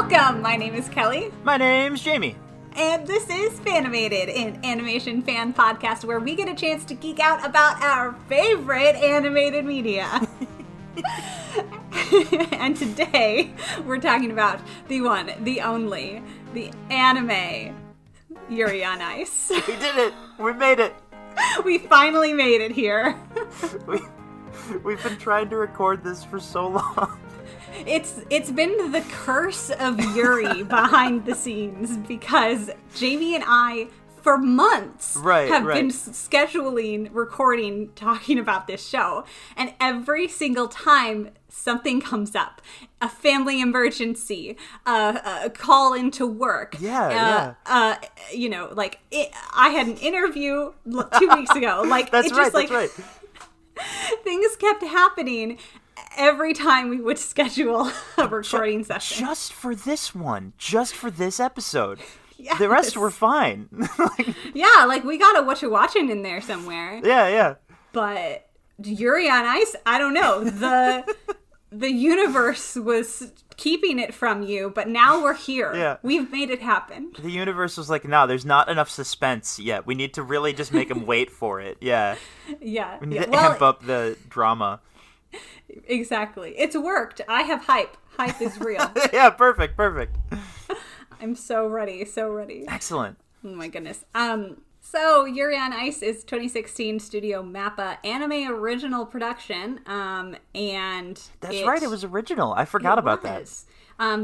Welcome! My name is Kelly. My name's Jamie. And this is Fanimated, an animation fan podcast where we get a chance to geek out about our favorite animated media. And today, we're talking about the one, the only, the anime Yuri on Ice. We did it! We made it! We finally made it here. We've been trying to record this for so long. It's been the curse of Yuri behind the scenes because Jamie and I, for months, have been scheduling, recording, talking about this show. And every single time something comes up, a family emergency, a call into work. I had an interview 2 weeks ago. That's right. Things kept happening every time we would schedule a recording session. Just for this one. Just for this episode. Yes. The rest were fine. We got a What You Watching in there somewhere. Yeah. But Yuri on Ice, I don't know. The universe was keeping it from you, but now we're here. Yeah. We've made it happen. The universe was like, no, there's not enough suspense yet. We need to really just make them wait for it. Yeah. Yeah. We need to amp up the drama. Exactly. It's worked. I have hype. Hype is real. Yeah, perfect. I'm so ready. Excellent. Oh my goodness. So Yuri on Ice is 2016 Studio Mappa anime original production. And that's right. It was original. I forgot about that.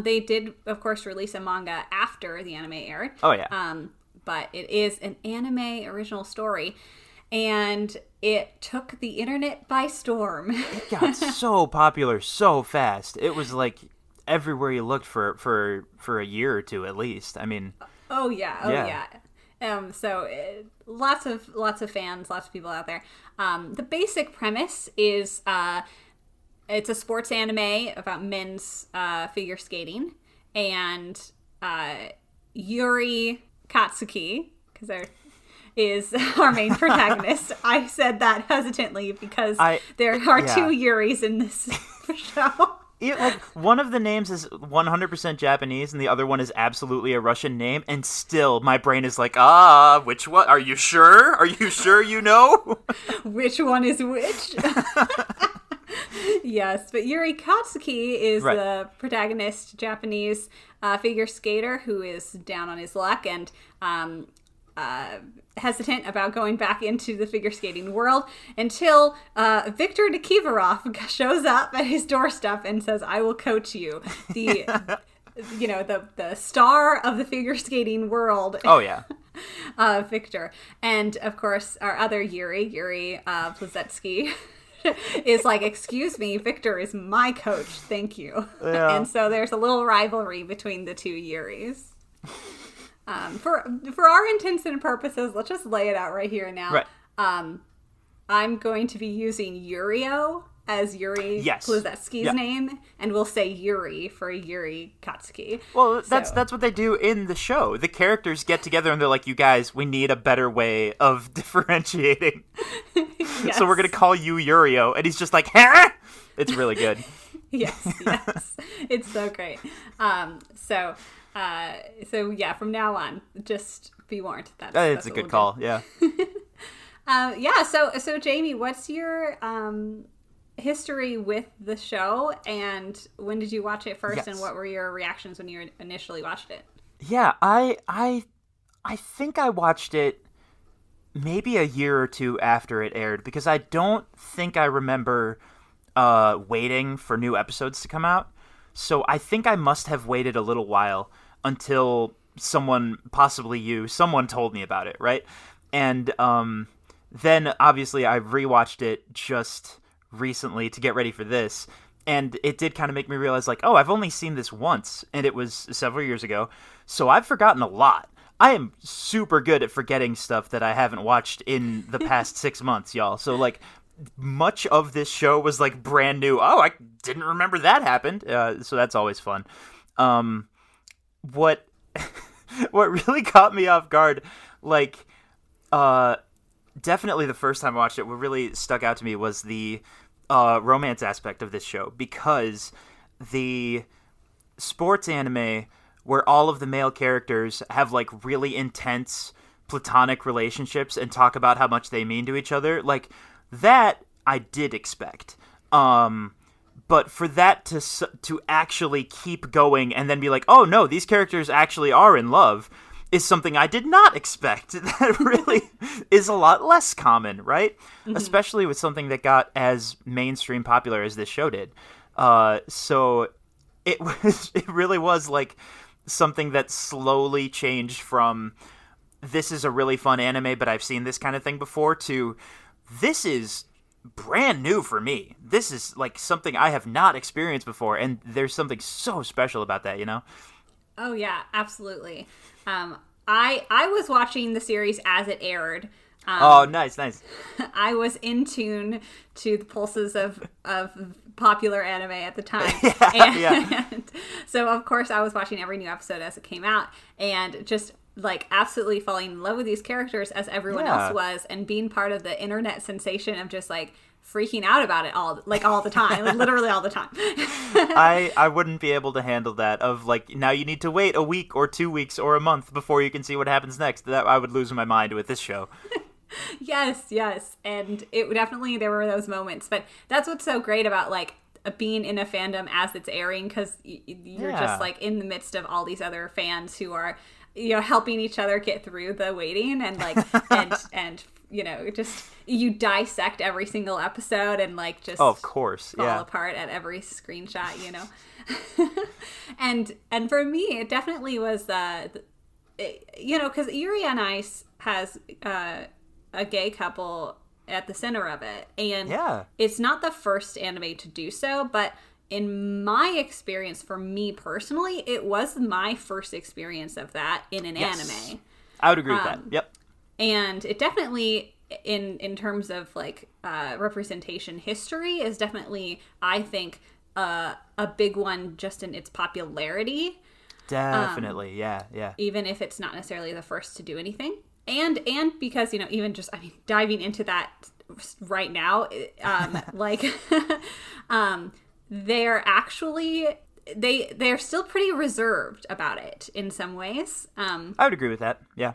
They did, of course, release a manga after the anime aired. Oh yeah. But it is an anime original story. And it took the internet by storm. It got so popular so fast. It was like everywhere you looked for a year or two at least. I mean. Oh yeah. Lots of fans, lots of people out there. The basic premise is it's a sports anime about men's figure skating, and Yuri Katsuki, because they're is our main protagonist. I said that hesitantly because there are two Yuris in this show. One of the names is 100% Japanese and the other one is absolutely a Russian name, and still my brain is like, which one? Are you sure? Are you sure you know? Which one is which? Yes, but Yuri Katsuki is the protagonist, Japanese figure skater who is down on his luck and hesitant about going back into the figure skating world until Viktor Nikiforov shows up at his doorstep and says, "I will coach you." The the star of the figure skating world. Oh yeah. Viktor, and of course our other Yuri Plazetsky is like, "Excuse me, Viktor is my coach, thank you." Yeah. And so there's a little rivalry between the two Yuris. For our intents and purposes, let's just lay it out right here and now. Right. I'm going to be using Yurio as Yuri Plazetsky's name, and we'll say Yuri for Yuri Katsuki. Well, that's what they do in the show. The characters get together and they're like, "You guys, we need a better way of differentiating." Yes. So we're gonna call you Yurio, and he's just like, "Huh?" It's really good. Yes, it's so great. So from now on, just be warned. It's a good call. Yeah. So Jamie, what's your history with the show, and when did you watch it first, and what were your reactions when you initially watched it? Yeah, I think I watched it maybe a year or two after it aired, because I don't think I remember waiting for new episodes to come out. So I think I must have waited a little while until someone told me about it, right? And then obviously I rewatched it just recently to get ready for this, and it did kind of make me realize, like, oh, I've only seen this once, and it was several years ago, so I've forgotten a lot. I am super good at forgetting stuff that I haven't watched in the past 6 months, y'all. So, like, much of this show was like brand new. Oh, I didn't remember that happened. So that's always fun. What really caught me off guard, like, definitely the first time I watched it, what really stuck out to me was the romance aspect of this show, because sports anime where all of the male characters have like really intense platonic relationships and talk about how much they mean to each other, like that I did expect. But for that to actually keep going and then be like, oh no, these characters actually are in love, is something I did not expect. That really is a lot less common, right? Mm-hmm. Especially with something that got as mainstream popular as this show did. So it really was like something that slowly changed from this is a really fun anime, but I've seen this kind of thing before, to this is brand new for me. This is like something I have not experienced before, and there's something so special about that, you know? Oh yeah, absolutely. I was watching the series as it aired. Oh, nice. I was in tune to the pulses of popular anime at the time. And so, of course, I was watching every new episode as it came out, and just like absolutely falling in love with these characters as everyone else was, and being part of the internet sensation of just like freaking out about it all the time, like literally all the time. I wouldn't be able to handle that, of like, now you need to wait a week or 2 weeks or a month before you can see what happens next. That I would lose my mind with this show. Yes, and it definitely, there were those moments, but that's what's so great about like being in a fandom as it's airing, because you're just like in the midst of all these other fans who are, you know, helping each other get through the waiting, and like and you know, just you dissect every single episode and like just of course fall apart at every screenshot, you know. and for me it definitely was you know, because Yuri on Ice has a gay couple at the center of it, and it's not the first anime to do so, but in my experience, for me personally, it was my first experience of that in an anime. I would agree with that. Yep. And it definitely, in terms of like representation history, is definitely, I think, a big one just in its popularity. Definitely, yeah. Even if it's not necessarily the first to do anything. And because, you know, even just, I mean, diving into that right now, like, they're actually, they're still pretty reserved about it in some ways. I would agree with that, yeah.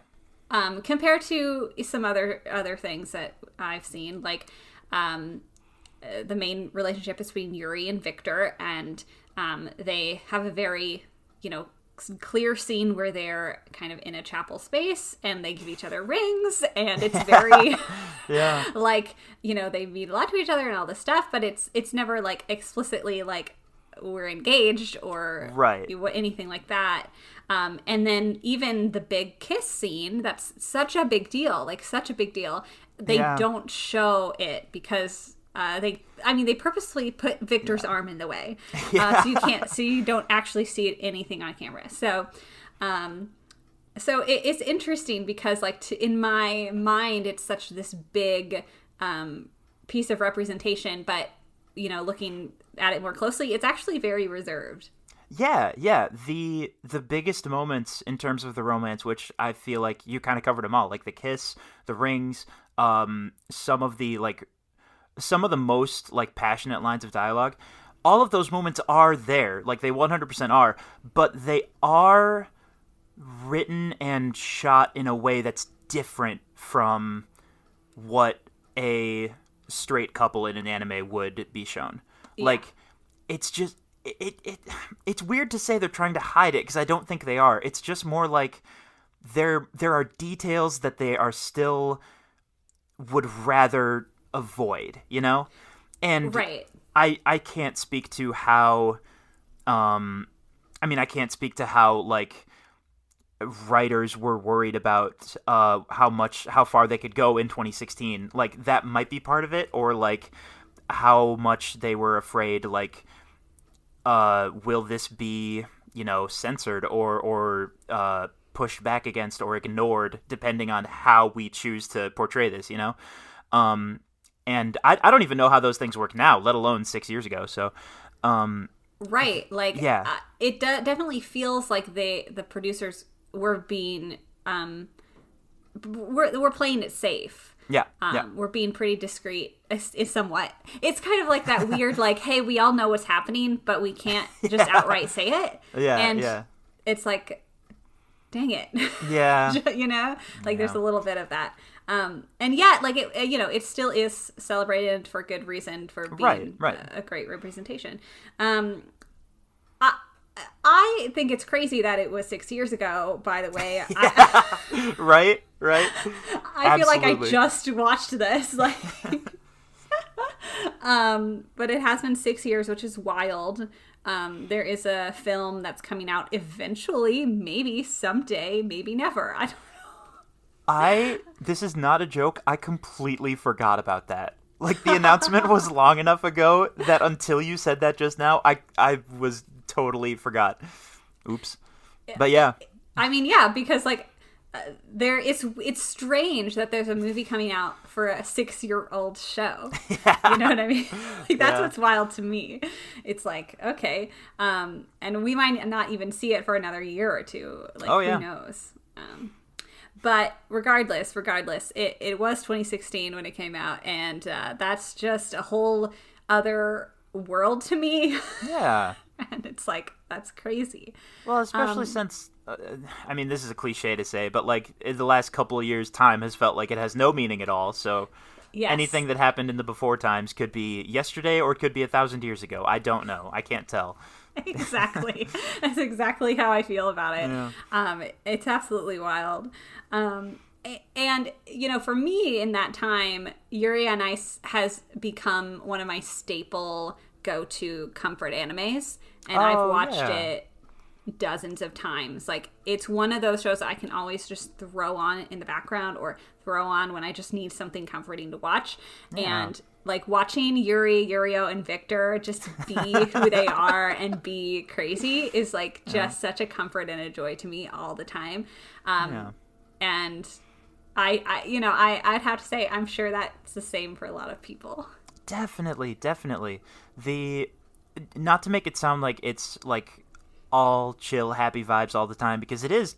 Compared to some other things that I've seen, like the main relationship between Yuri and Viktor, and they have a very, you know, clear scene where they're kind of in a chapel space and they give each other rings, and it's very like, you know, they mean a lot to each other and all this stuff, but it's never like explicitly like we're engaged or anything like that. And then even the big kiss scene, that's such a big deal, they don't show it because they purposely put Viktor's arm in the way, so you don't actually see it, anything on camera. So it's interesting because like in my mind, it's such this big piece of representation, but you know, looking at it more closely, it's actually very reserved. Yeah. The biggest moments in terms of the romance, which I feel like you kind of covered them all, like the kiss, the rings, some of the most like passionate lines of dialogue, all of those moments are there. Like they 100% are, but they are written and shot in a way that's different from what a straight couple in an anime would be shown. Yeah. Like it's just it's weird to say they're trying to hide it, because I don't think they are. It's just more like there are details that they are still would rather avoid, you know? And I can't speak to how I can't speak to how like writers were worried about how far they could go in 2016. Like that might be part of it, or like how much they were afraid like will this be, you know, censored or pushed back against or ignored depending on how we choose to portray this, you know? And I don't even know how those things work now, let alone 6 years ago. So, it definitely feels like the producers were being, we're playing it safe. Yeah, We're being pretty discreet, is somewhat. It's kind of like that weird, like, hey, we all know what's happening, but we can't just outright say it. And it's like, dang it. Yeah. There's a little bit of that. And yet, like, it still is celebrated for good reason, for being a great representation. I think it's crazy that it was 6 years ago, by the way. Right. I feel like I just watched this. Like, but it has been 6 years, which is wild. There is a film that's coming out eventually, maybe someday, maybe never. I don't know. This is not a joke. I completely forgot about that. Like, the announcement was long enough ago that until you said that just now, I was totally forgot. Oops. But yeah. I mean, yeah, because like it's strange that there's a movie coming out for a 6-year-old show. Yeah. You know what I mean? Like, that's what's wild to me. It's like, okay. And we might not even see it for another year or two. Like, who knows? But regardless, it was 2016 when it came out, and that's just a whole other world to me. Yeah. And it's like, that's crazy. Well, especially since, I mean, this is a cliche to say, but like in the last couple of years, time has felt like it has no meaning at all. So anything that happened in the before times could be yesterday or it could be 1,000 years ago. I don't know. I can't tell. Exactly. That's exactly how I feel about it. Yeah. It's absolutely wild. And, for me in that time, Yuri on Ice has become one of my staple go-to comfort animes, and I've watched it dozens of times. Like, it's one of those shows that I can always just throw on in the background or throw on when I just need something comforting to watch. And like, watching Yuri, Yurio, and Viktor just be who they are and be crazy is like just such a comfort and a joy to me all the time. And I'd have to say, I'm sure that's the same for a lot of people. Definitely. Not to make it sound like it's like all chill, happy vibes all the time, because it is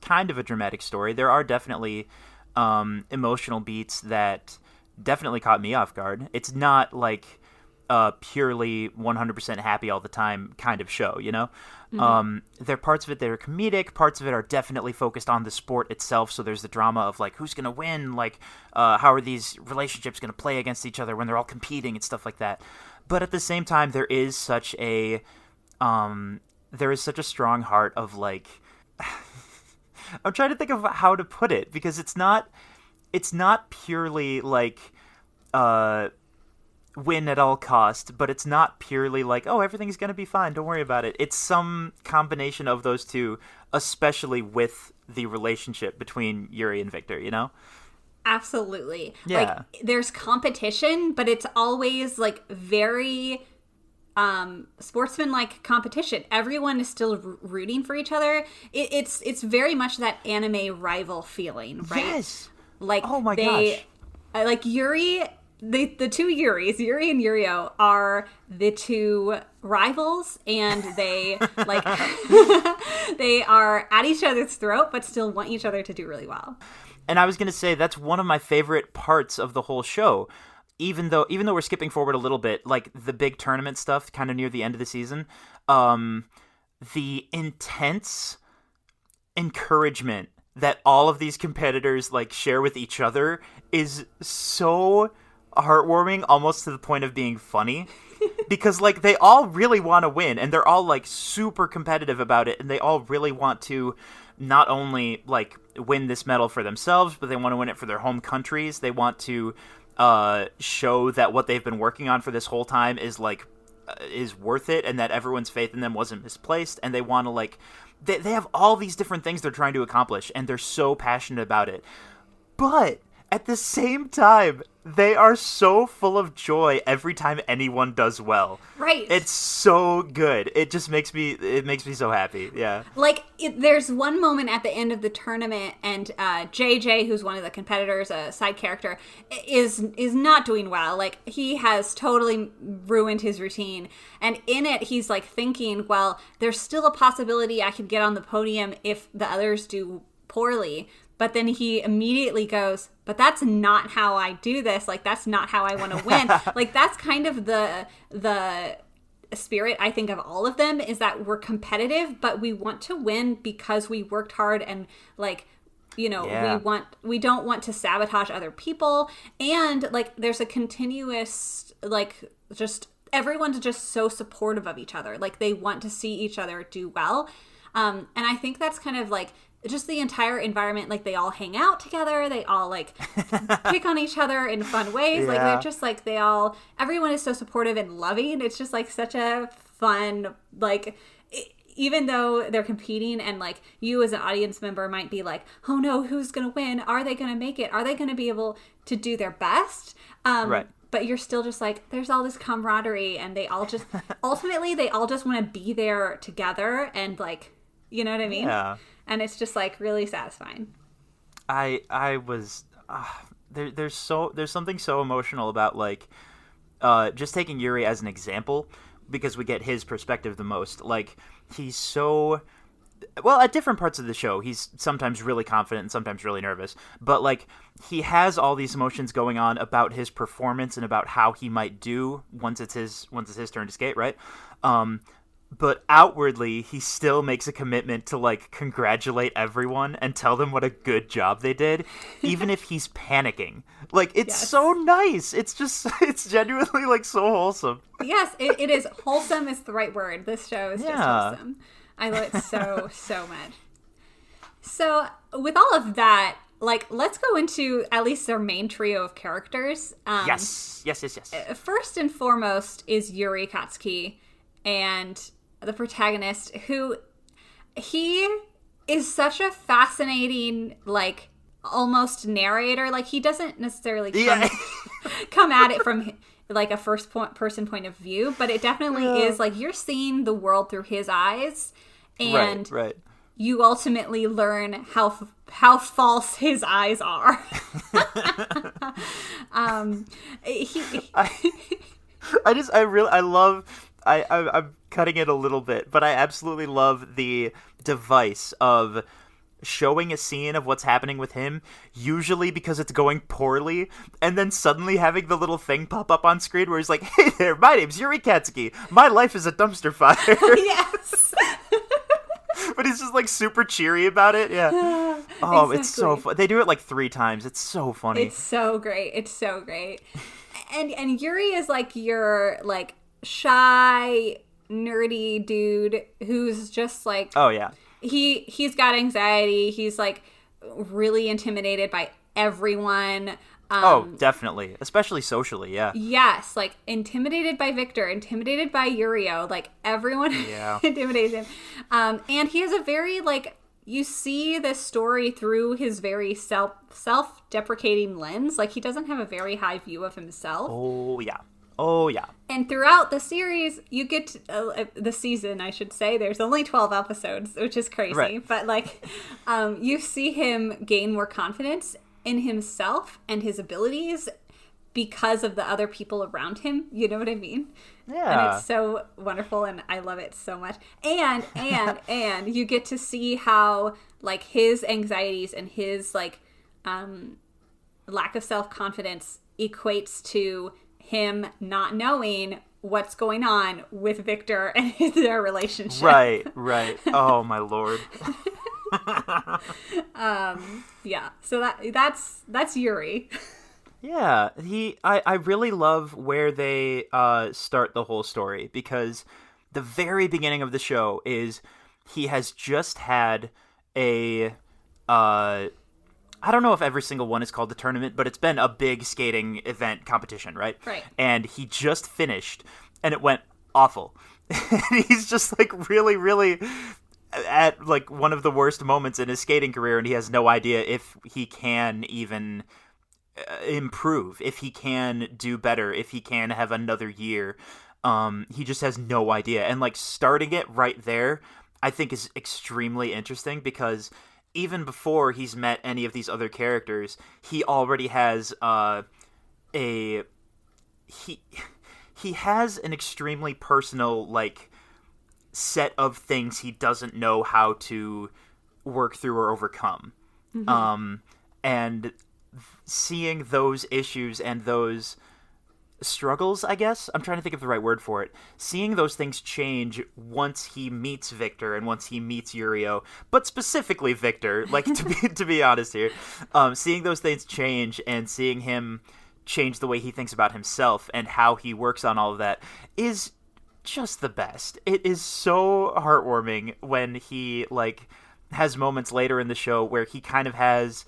kind of a dramatic story. There are definitely emotional beats that definitely caught me off guard. It's not like purely 100% happy all the time kind of show, you know? Mm-hmm. There are parts of it that are comedic, parts of it are definitely focused on the sport itself, so there's the drama of, like, who's going to win, like, how are these relationships going to play against each other when they're all competing and stuff like that. But at the same time, there is such a strong heart of, like, I'm trying to think of how to put it, because it's not purely, like, win at all cost, but it's not purely like, oh, everything's going to be fine, don't worry about it. It's some combination of those two, especially with the relationship between Yuri and Viktor, you know? Absolutely. Yeah. Like, there's competition, but it's always like very sportsman-like competition. Everyone is still rooting for each other. It's very much that anime rival feeling, right? Yes. Like, oh my gosh. Like, Yuri, the two Yuris, Yuri and Yurio, are the two rivals, and they like they are at each other's throat, but still want each other to do really well. And I was going to say, that's one of my favorite parts of the whole show. Even though we're skipping forward a little bit, like the big tournament stuff kind of near the end of the season, the intense encouragement that all of these competitors like share with each other is so heartwarming, almost to the point of being funny. Because like they all really want to win, and they're all like super competitive about it, and they all really want to not only like win this medal for themselves, but they want to win it for their home countries. They want to show that what they've been working on for this whole time is like is worth it, and that everyone's faith in them wasn't misplaced. And they want to like they have all these different things they're trying to accomplish, and they're so passionate about it. But at the same time, they are so full of joy every time anyone does well. Right. It's so good. It just makes me so happy. Yeah. Like, there's one moment at the end of the tournament, and JJ, who's one of the competitors, a side character, is not doing well. Like, he has totally ruined his routine. And in it, he's like thinking, well, there's still a possibility I could get on the podium if the others do poorly. But then he immediately goes, but that's not how I do this. Like, that's not how I want to win. Like, that's kind of the spirit, I think, of all of them, is that we're competitive, but we want to win because we worked hard, and like, you know, we don't want to sabotage other people. And like, there's a continuous, like, just everyone's just so supportive of each other. Like, they want to see each other do well. And I think that's kind of like just the entire environment. Like, they all hang out together. They all like pick on each other in fun ways. Yeah. Like, they're just like, everyone is so supportive and loving. It's just like such a fun, like, even though they're competing, and like, you as an audience member might be like, oh no, who's going to win? Are they going to make it? Are they going to be able to do their best? Right. But you're still just like, there's all this camaraderie, and they all just, ultimately, they all just want to be there together, and like, you know what I mean? Yeah. And it's just like really satisfying. I was there's something so emotional about like just taking Yuri as an example, because we get his perspective the most. Like, he's so, well, at different parts of the show, he's sometimes really confident and sometimes really nervous, but like, he has all these emotions going on about his performance and about how he might do once it's his turn to skate, right? But outwardly, he still makes a commitment to like congratulate everyone and tell them what a good job they did, even if he's panicking. Like, it's so nice. It's just, it's genuinely like so wholesome. Yes, it is. Wholesome is the right word. This show is just wholesome. I love it so, so much. So with all of that, like, let's go into at least their main trio of characters. Yes. First and foremost is Yuri Katsuki, and the protagonist, who, he is such a fascinating, like, almost narrator. Like, he doesn't necessarily come at it from like a first person point of view, but it definitely is like, you're seeing the world through his eyes, and right. You ultimately learn how false his eyes are. I'm cutting it a little bit, but I absolutely love the device of showing a scene of what's happening with him, usually because it's going poorly, and then suddenly having the little thing pop up on screen where he's like, hey there, my name's Yuri Katsuki. My life is a dumpster fire. Yes. But he's just like super cheery about it. Yeah. Oh, exactly. It's so fun. They do it like 3 times. It's so funny. It's so great. And Yuri is like your like shy, nerdy dude who's just like, oh yeah, he's got anxiety. He's like really intimidated by everyone. Oh, definitely, especially socially. Yeah. Yes, like intimidated by Viktor, intimidated by Yurio. Like, everyone intimidates him. And he has a very like, you see this story through his very self-deprecating lens. Like, he doesn't have a very high view of himself. Oh yeah. And throughout the series, you get to, the season, I should say, there's only 12 episodes, which is crazy. Right. But like, you see him gain more confidence in himself and his abilities because of the other people around him. You know what I mean? Yeah. And it's so wonderful, and I love it so much. And you get to see how like his anxieties and his like lack of self-confidence equates to him not knowing what's going on with Viktor and their relationship. Right. Oh my lord. Yeah. So that's Yuri. Yeah, I really love where they start the whole story, because the very beginning of the show is he has just had a I don't know if every single one is called the tournament, but it's been a big skating event competition, right? Right. And he just finished, and it went awful. He's just like really, really at like one of the worst moments in his skating career, and he has no idea if he can even improve, if he can do better, if he can have another year. He just has no idea. And like starting it right there, I think is extremely interesting, because even before he's met any of these other characters, he already has he has an extremely personal like set of things he doesn't know how to work through or overcome. Mm-hmm. And seeing those issues and those struggles, I guess. I'm trying to think of the right word for it. Seeing those things change once he meets Viktor and once he meets Yurio, but specifically Viktor, like to be honest here, seeing those things change and seeing him change the way he thinks about himself and how he works on all of that is just the best. It is so heartwarming when he like has moments later in the show where he kind of has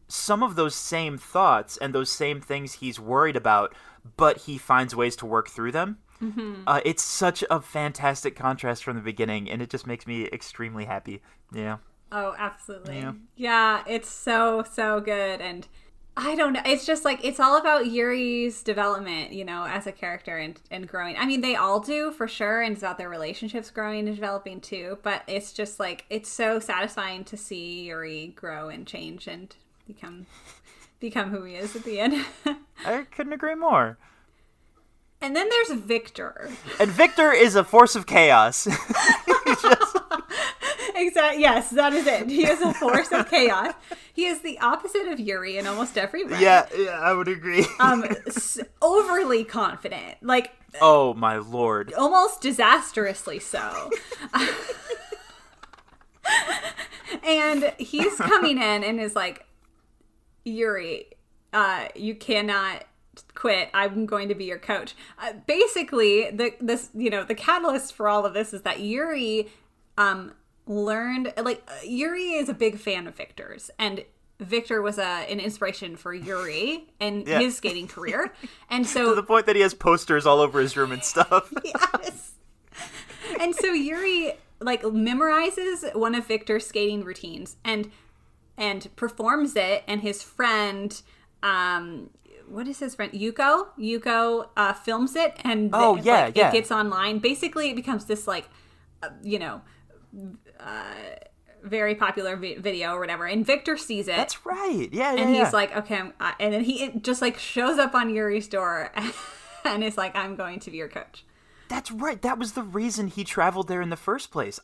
some of those same thoughts and those same things he's worried about, but he finds ways to work through them. Mm-hmm. It's such a fantastic contrast from the beginning, and it just makes me extremely happy. Yeah. Oh, absolutely. Yeah, it's so good. And I don't know. It's just like, it's all about Yuri's development, you know, as a character and growing. I mean, they all do for sure. And it's about their relationships growing and developing too. But it's just like, it's so satisfying to see Yuri grow and change and become who he is at the end. I couldn't agree more. And then there's Viktor. And Viktor is a force of chaos. Exactly. Yes, that is it. He is a force of chaos. He is the opposite of Yuri in almost every way. Yeah, I would agree. Overly confident. Like, oh my lord. Almost disastrously so. And he's coming in and is like, Yuri, you cannot quit. I'm going to be your coach. Basically, the catalyst for all of this is that Yuri learned, like, Yuri is a big fan of Viktor's, and Viktor was an inspiration for Yuri and his skating career. And so to the point that he has posters all over his room and stuff. Yes. And so Yuri like memorizes one of Viktor's skating routines and performs it, and his friend, what is his friend? Yuko films it, and it gets online. Basically, it becomes this like, very popular video or whatever, and Viktor sees it. That's right. Yeah. And he's like, okay, and then he just like shows up on Yuri's door and is like, I'm going to be your coach. That's right. That was the reason he traveled there in the first place.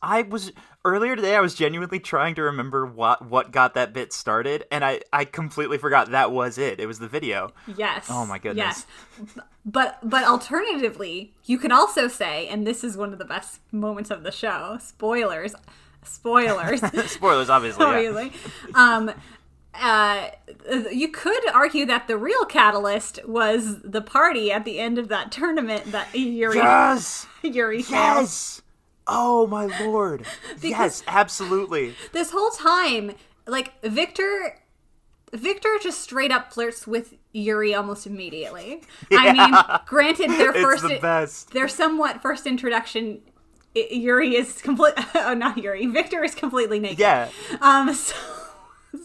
Earlier today, I was genuinely trying to remember what got that bit started, and I completely forgot that was it. It was the video. Yes. Oh my goodness. Yes. But alternatively, you can also say, and this is one of the best moments of the show, spoilers. Spoilers, obviously. You could argue that the real catalyst was the party at the end of that tournament that Yuri failed. Yes! Oh my lord. Yes, absolutely. This whole time, like, Viktor just straight up flirts with Yuri almost immediately. Yeah. I mean, granted, their somewhat first introduction, Yuri is Viktor is completely naked. Yeah. So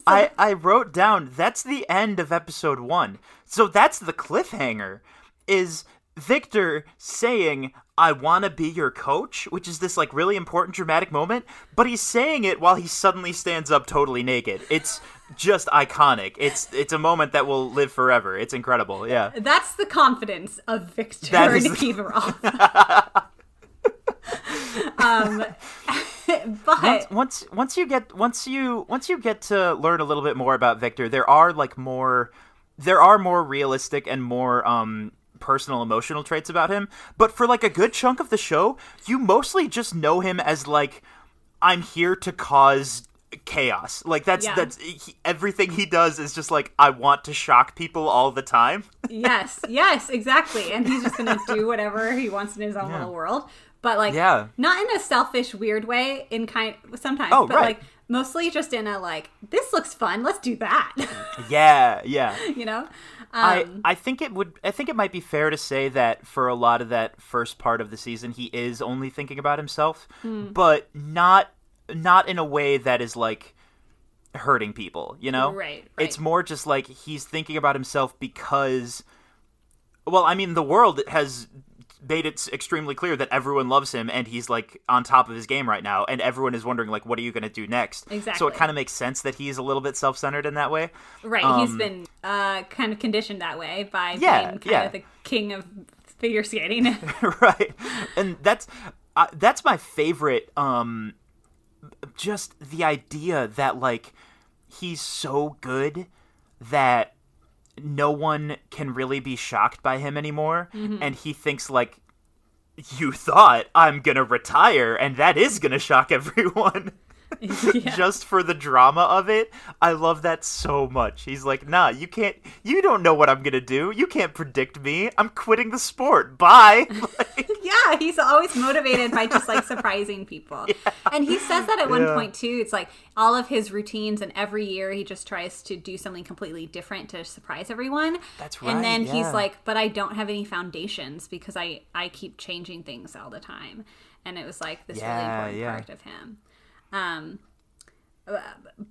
I wrote down, that's the end of episode 1. So that's the cliffhanger, is Viktor saying, I want to be your coach, which is this like really important dramatic moment, but he's saying it while he suddenly stands up totally naked. It's just iconic. It's a moment that will live forever. It's incredible. Yeah. That's the confidence of Viktor Nikiforov. But once you get to learn a little bit more about Viktor, there are more realistic and more personal emotional traits about him. But for like a good chunk of the show, you mostly just know him as like, I'm here to cause chaos. Like that's everything he does is just like, I want to shock people all the time. Yes, exactly. And he's just gonna do whatever he wants in his own little world. But like, not in a selfish, weird way. Sometimes, like mostly just in a like, this looks fun. Let's do that. Yeah. You know, I think it might be fair to say that for a lot of that first part of the season, he is only thinking about himself, but not in a way that is like hurting people. You know, right. It's more just like he's thinking about himself because, well, I mean, the world has made it extremely clear that everyone loves him and he's like on top of his game right now, and everyone is wondering like, what are you going to do next? Exactly. So it kind of makes sense that he's a little bit self-centered in that way. Right. He's been kind of conditioned that way by being kind of the king of figure skating. Right. And that's my favorite, just the idea that like he's so good that no one can really be shocked by him anymore, and he thinks like, you thought I'm gonna retire, and that is gonna shock everyone. Just for the drama of it. I love that so much. He's like, nah, you don't know what I'm gonna do. You can't predict me. I'm quitting the sport. Bye. Yeah, he's always motivated by just like surprising people. Yeah. And he says that at one point too. It's like all of his routines, and every year he just tries to do something completely different to surprise everyone. That's right. And then he's like, but I don't have any foundations because I keep changing things all the time. And it was like this really important part of him.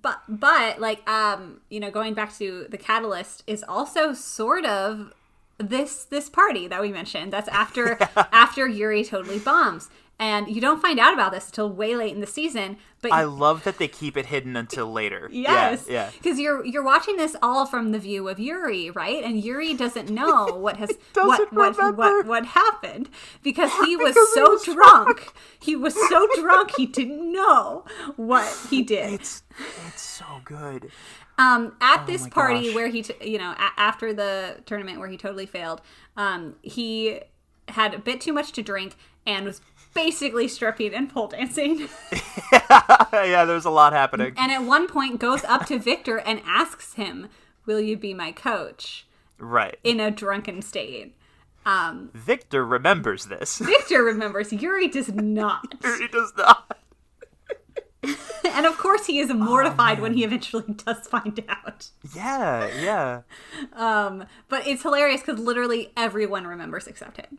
But like, going back to the catalyst is also sort of this party that we mentioned. That's after Yuri totally bombs. And you don't find out about this until way late in the season. But I love that they keep it hidden until later. Yes, because you're watching this all from the view of Yuri, right? And Yuri doesn't know what happened because he was so drunk. He was so drunk he didn't know what he did. It's so good. At this party where he, after the tournament where he totally failed, he had a bit too much to drink and was basically stripping and pole dancing. Yeah, there's a lot happening. And at one point goes up to Viktor and asks him, will you be my coach? Right. In a drunken state. Viktor remembers this. Viktor remembers. Yuri does not. Yuri does not. And of course he is mortified when he eventually does find out. Yeah. But it's hilarious because literally everyone remembers except him.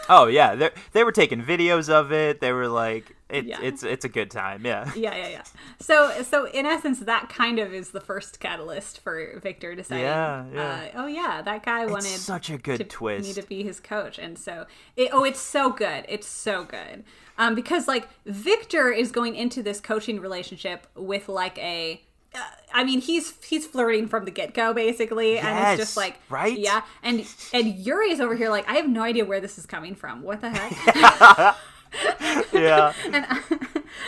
Oh yeah, they were taking videos of it. They were like, it's a good time. Yeah. Yeah. So in essence, that kind of is the first catalyst for Viktor deciding. That guy wanted such a good twist. Me to be his coach, and so it's so good. It's so good. Because like Viktor is going into this coaching relationship with like he's flirting from the get-go basically, and it's just like, right? Yeah, and Yuri is over here like, I have no idea where this is coming from. What the heck? Yeah.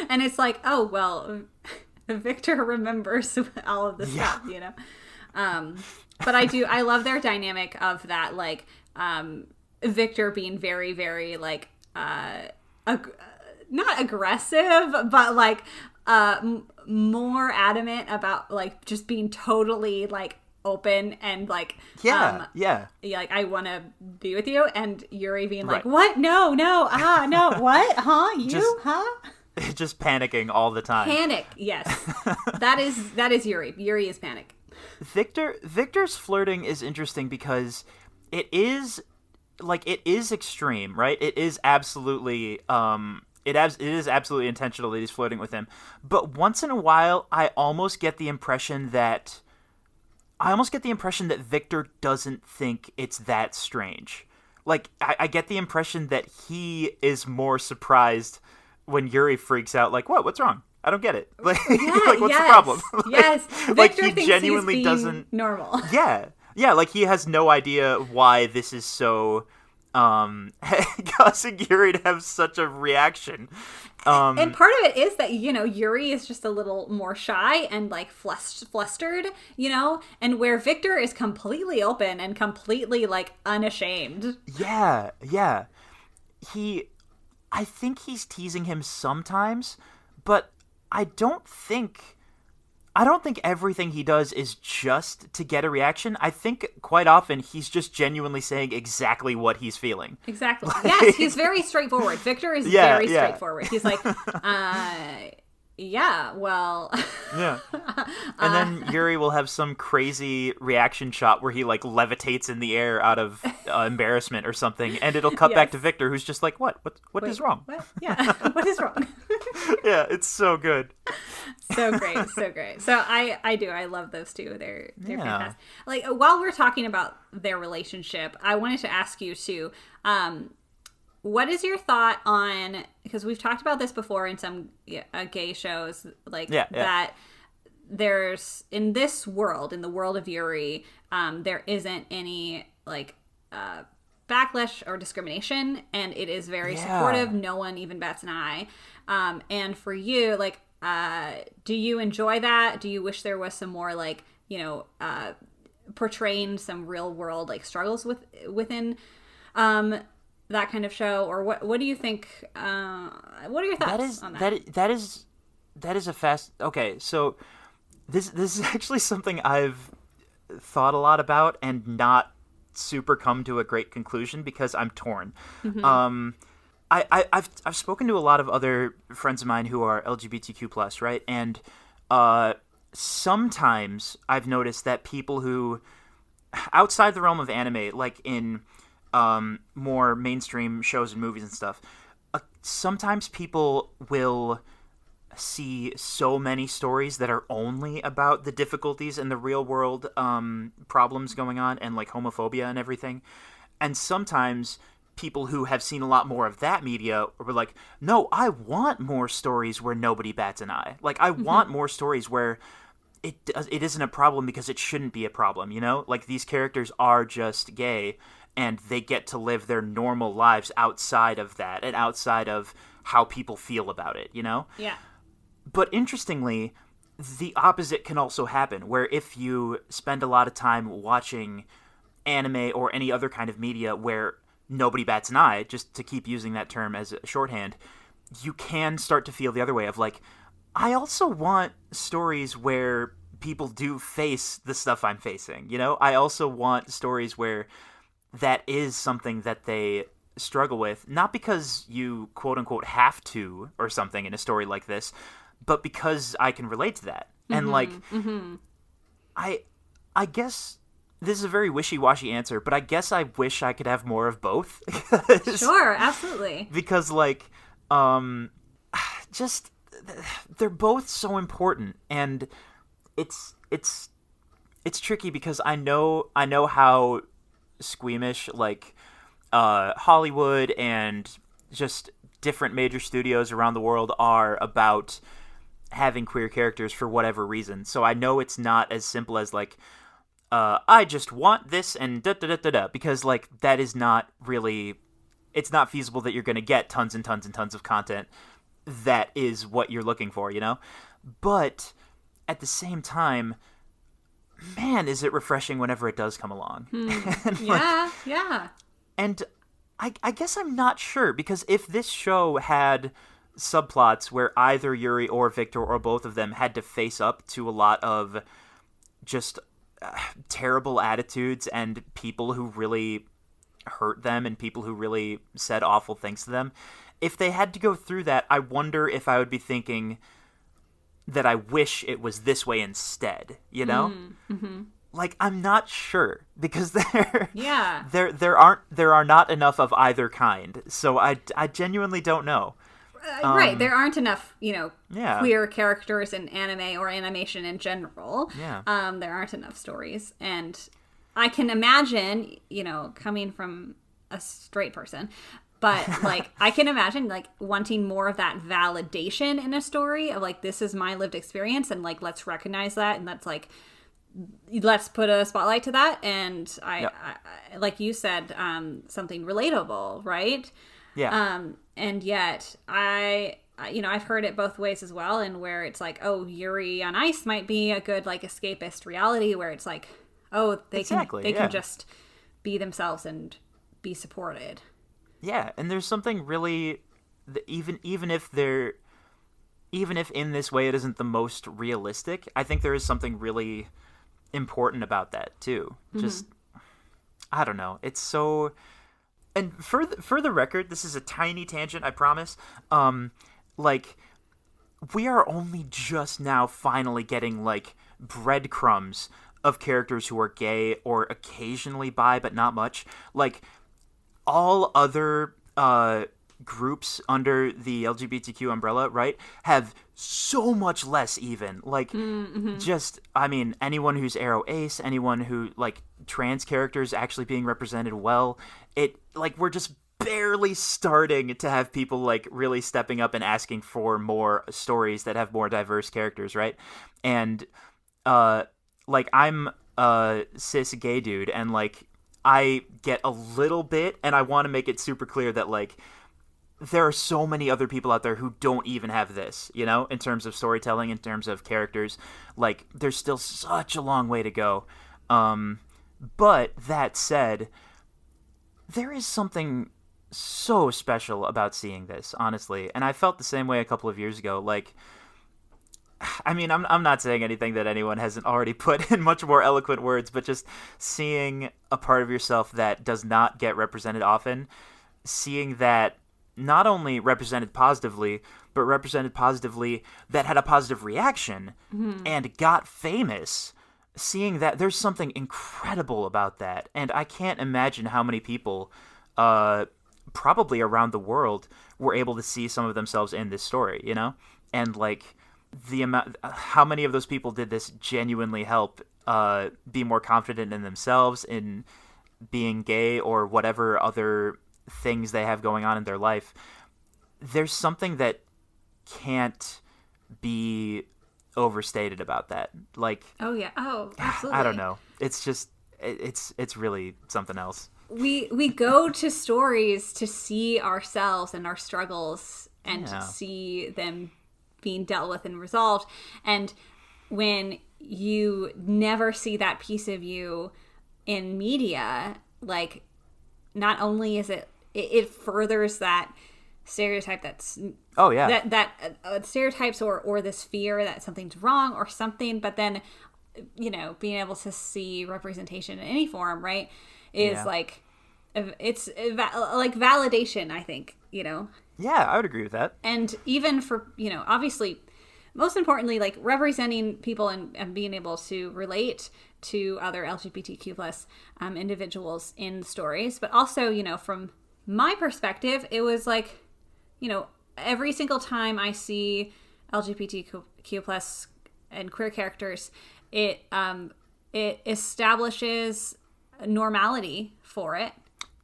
And it's like, oh well, Viktor remembers all of this stuff, But I love their dynamic of that, like Viktor being very, very like not aggressive, but like more adamant about like just being totally like open and like like, I want to be with you, and Yuri being like, what? No, no, what? Huh? Just panicking all the time. Panic, yes. That is Yuri. Yuri is panic. Viktor's flirting is interesting because it is extreme, right? It is absolutely it is absolutely intentional that he's flirting with him. But once in a while, I almost get the impression that Viktor doesn't think it's that strange. Like, I get the impression that he is more surprised when Yuri freaks out. Like, what's wrong? I don't get it. Like, what's the problem? Yes. Like, Viktor he genuinely he's being doesn't normal. Yeah, like he has no idea why this is so causing Yuri to have such a reaction. And part of it is that, Yuri is just a little more shy and like flustered, and where Viktor is completely open and completely like unashamed. Yeah. I think he's teasing him sometimes, but I don't think everything he does is just to get a reaction. I think quite often he's just genuinely saying exactly what he's feeling. Exactly. Yes, he's very straightforward. Viktor is very straightforward. He's like, well. Yeah. And then Yuri will have some crazy reaction shot where he like levitates in the air out of embarrassment or something, and it'll cut back to Viktor, who's just like, what is wrong? What? Yeah, what is wrong? Yeah, it's so good. So great. So I love those two. They're fantastic. Like, while we're talking about their relationship, I wanted to ask you too, what is your thought on, because we've talked about this before in some gay shows, like that there's, in this world, in the world of Yuri, there isn't any like backlash or discrimination, and it is very supportive. No one even bats an eye. And for you, like, do you enjoy that? Do you wish there was some more like, portraying some real world like struggles within that kind of show, or what do you think? What are your thoughts on that? That is a fast. Okay, so this is actually something I've thought a lot about and not super come to a great conclusion because I'm torn. Mm-hmm. I've spoken to a lot of other friends of mine who are LGBTQ+, right? And sometimes I've noticed that people who, outside the realm of anime, like in more mainstream shows and movies and stuff, sometimes people will see so many stories that are only about the difficulties in the real world problems going on and like homophobia and everything. And sometimes people who have seen a lot more of that media were like, no, I want more stories where nobody bats an eye. Like, I want more stories where it isn't a problem because it shouldn't be a problem, you know? Like, these characters are just gay and they get to live their normal lives outside of that and outside of how people feel about it, you know? Yeah. But interestingly, the opposite can also happen, where if you spend a lot of time watching anime or any other kind of media where nobody bats an eye, just to keep using that term as a shorthand, you can start to feel the other way of like, I also want stories where people do face the stuff I'm facing, you know? I also want stories where that is something that they struggle with, not because you quote-unquote have to or something in a story like this, but because I can relate to that. And like, I guess this is a very wishy-washy answer, but I guess I wish I could have more of both. Sure, absolutely. Because like, just they're both so important, and it's tricky because I know how squeamish like Hollywood and just different major studios around the world are about having queer characters for whatever reason. So I know it's not as simple as like, I just want this and da-da-da-da-da, because like that is not really, it's not feasible that you're going to get tons and tons and tons of content that is what you're looking for, you know? But at the same time, man, is it refreshing whenever it does come along. And yeah. And I guess I'm not sure, because if this show had subplots where either Yuri or Viktor or both of them had to face up to a lot of just terrible attitudes and people who really hurt them and people who really said awful things to them, if they had to go through that, I wonder if I would be thinking that I wish it was this way instead, you know? Mm-hmm. Like, I'm not sure, because there are not enough of either kind, so I genuinely don't know. Right, there aren't enough, queer characters in anime or animation in general. Yeah. There aren't enough stories, and I can imagine, coming from a straight person, but like I can imagine like wanting more of that validation in a story of like, this is my lived experience, and like let's recognize that, and let's put a spotlight to that, and I like you said, something relatable, right? Yeah. And yet I've heard it both ways as well, and where it's like, oh, Yuri on Ice might be a good like escapist reality where it's like, oh, they can just be themselves and be supported. Yeah, and there's something really, even if in this way it isn't the most realistic, I think there is something really important about that too. Just, I don't know. It's so, and for the record, this is a tiny tangent, I promise. Like, we are only just now finally getting like breadcrumbs of characters who are gay or occasionally bi, but not much. Like, all other groups under the LGBTQ umbrella, right, have so much less even. Like, just, I mean, anyone who's aro ace, anyone who, like, trans characters actually being represented well, we're just barely starting to have people, like, really stepping up and asking for more stories that have more diverse characters, right? And, like, I'm a cis gay dude, and, like, I get a little bit, and I want to make it super clear that, like, there are so many other people out there who don't even have this, you know, in terms of storytelling, in terms of characters. Like, there's still such a long way to go. But that said, there is something so special about seeing this, honestly. And I felt the same way a couple of years ago. Like, I mean, I'm not saying anything that anyone hasn't already put in much more eloquent words, but just seeing a part of yourself that does not get represented often, seeing that not only represented positively, but represented positively that had a positive reaction and got famous, seeing that there's something incredible about that. And I can't imagine how many people, probably around the world, were able to see some of themselves in this story, you know? And, like, the amount, how many of those people did this genuinely help be more confident in themselves, in being gay or whatever other things they have going on in their life. There's something that can't be overstated about that. Like, oh yeah, oh absolutely. I don't know. It's just it's really something else. We go to stories to see ourselves and our struggles and to see them being dealt with and resolved. And when you never see that piece of you in media, like, not only is it furthers that stereotype that's that stereotypes or this fear that something's wrong or something, but then, you know, being able to see representation in any form, right, is like, it's like validation, I think, you know. Yeah, I would agree with that. And even for, you know, obviously, most importantly, like, representing people and being able to relate to other LGBTQ plus individuals in stories. But also, you know, from my perspective, it was like, you know, every single time I see LGBTQ plus and queer characters, it establishes normality for it.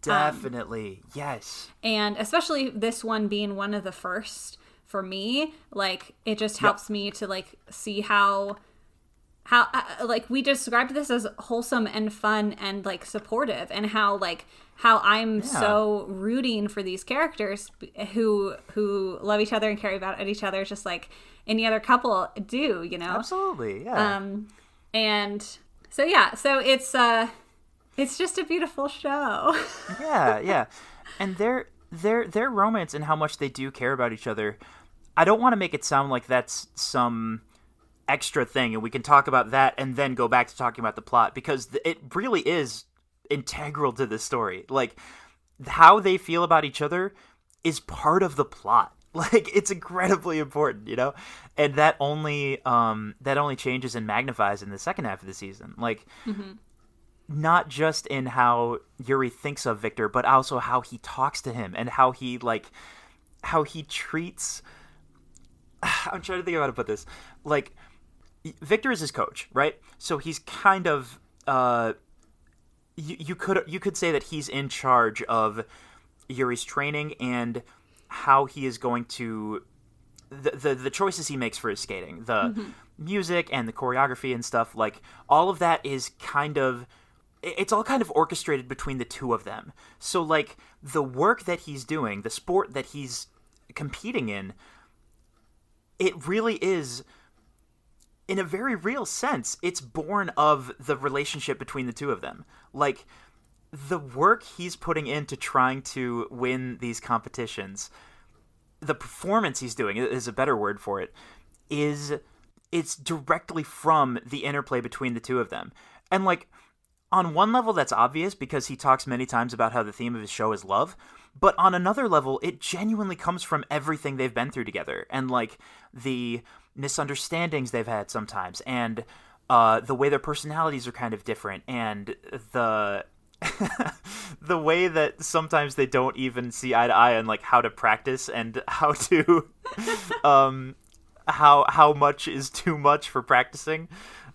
Definitely. Yes. And especially this one being one of the first for me, like, it just helps me to, like, see how like, we described this as wholesome and fun and, like, supportive, and how I'm so rooting for these characters who love each other and care about each other just like any other couple do, you know? Absolutely. Yeah. And so it's just a beautiful show. Yeah. And their romance and how much they do care about each other, I don't want to make it sound like that's some extra thing and we can talk about that and then go back to talking about the plot, because it really is integral to this story. Like, how they feel about each other is part of the plot. Like, it's incredibly important, you know? And that only changes and magnifies in the second half of the season. Like, not just in how Yuri thinks of Viktor, but also how he talks to him and how he treats... I'm trying to think of how to put this. Like, Viktor is his coach, right? So he's kind of... You could say that he's in charge of Yuri's training and how he is going to... The choices he makes for his skating. The music and the choreography and stuff. Like, all of that is kind of... It's all kind of orchestrated between the two of them. So, like, the work that he's doing, the sport that he's competing in, it really is, in a very real sense, it's born of the relationship between the two of them. Like, the work he's putting into trying to win these competitions, the performance he's doing is a better word for it, it's directly from the interplay between the two of them. And, like, on one level, that's obvious because he talks many times about how the theme of his show is love. But on another level, it genuinely comes from everything they've been through together. And, like, the misunderstandings they've had sometimes. And the way their personalities are kind of different. And the the way that sometimes they don't even see eye to eye on, like, how to practice and how to... how much is too much for practicing.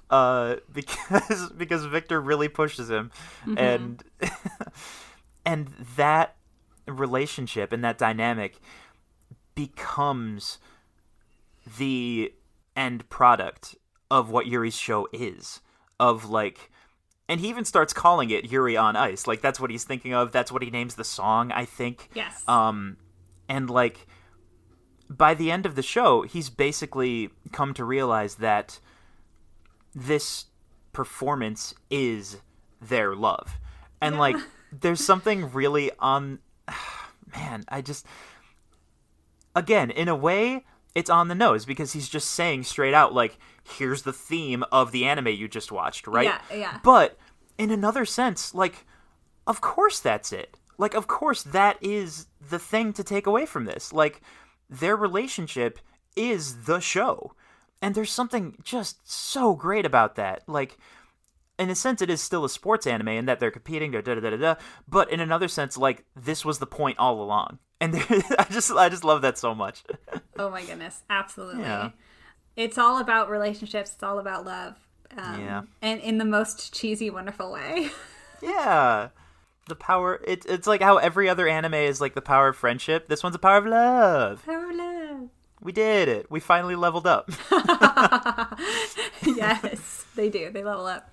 Because Viktor really pushes him, and that relationship and that dynamic becomes the end product of what Yuri's show is. Of, like, and he even starts calling it Yuri on Ice. Like, that's what he's thinking of. That's what he names the song, I think. Yes. And, like, by the end of the show, he's basically come to realize that this performance is their love. And like there's something really man, again, in a way it's on the nose because he's just saying straight out like, here's the theme of the anime you just watched, right? Yeah. But in another sense, like, of course that's it. Like, of course that is the thing to take away from this. Like, their relationship is the show. And there's something just so great about that. Like, in a sense, it is still a sports anime in that they're competing, but in another sense, like, this was the point all along. And I just love that so much. Oh my goodness, absolutely. Yeah. It's all about relationships. It's all about love. And in the most cheesy, wonderful way. Yeah. The power, it's like how every other anime is like the power of friendship. This one's the power of love. Power of love. We did it. We finally leveled up. Yes, they do. They level up.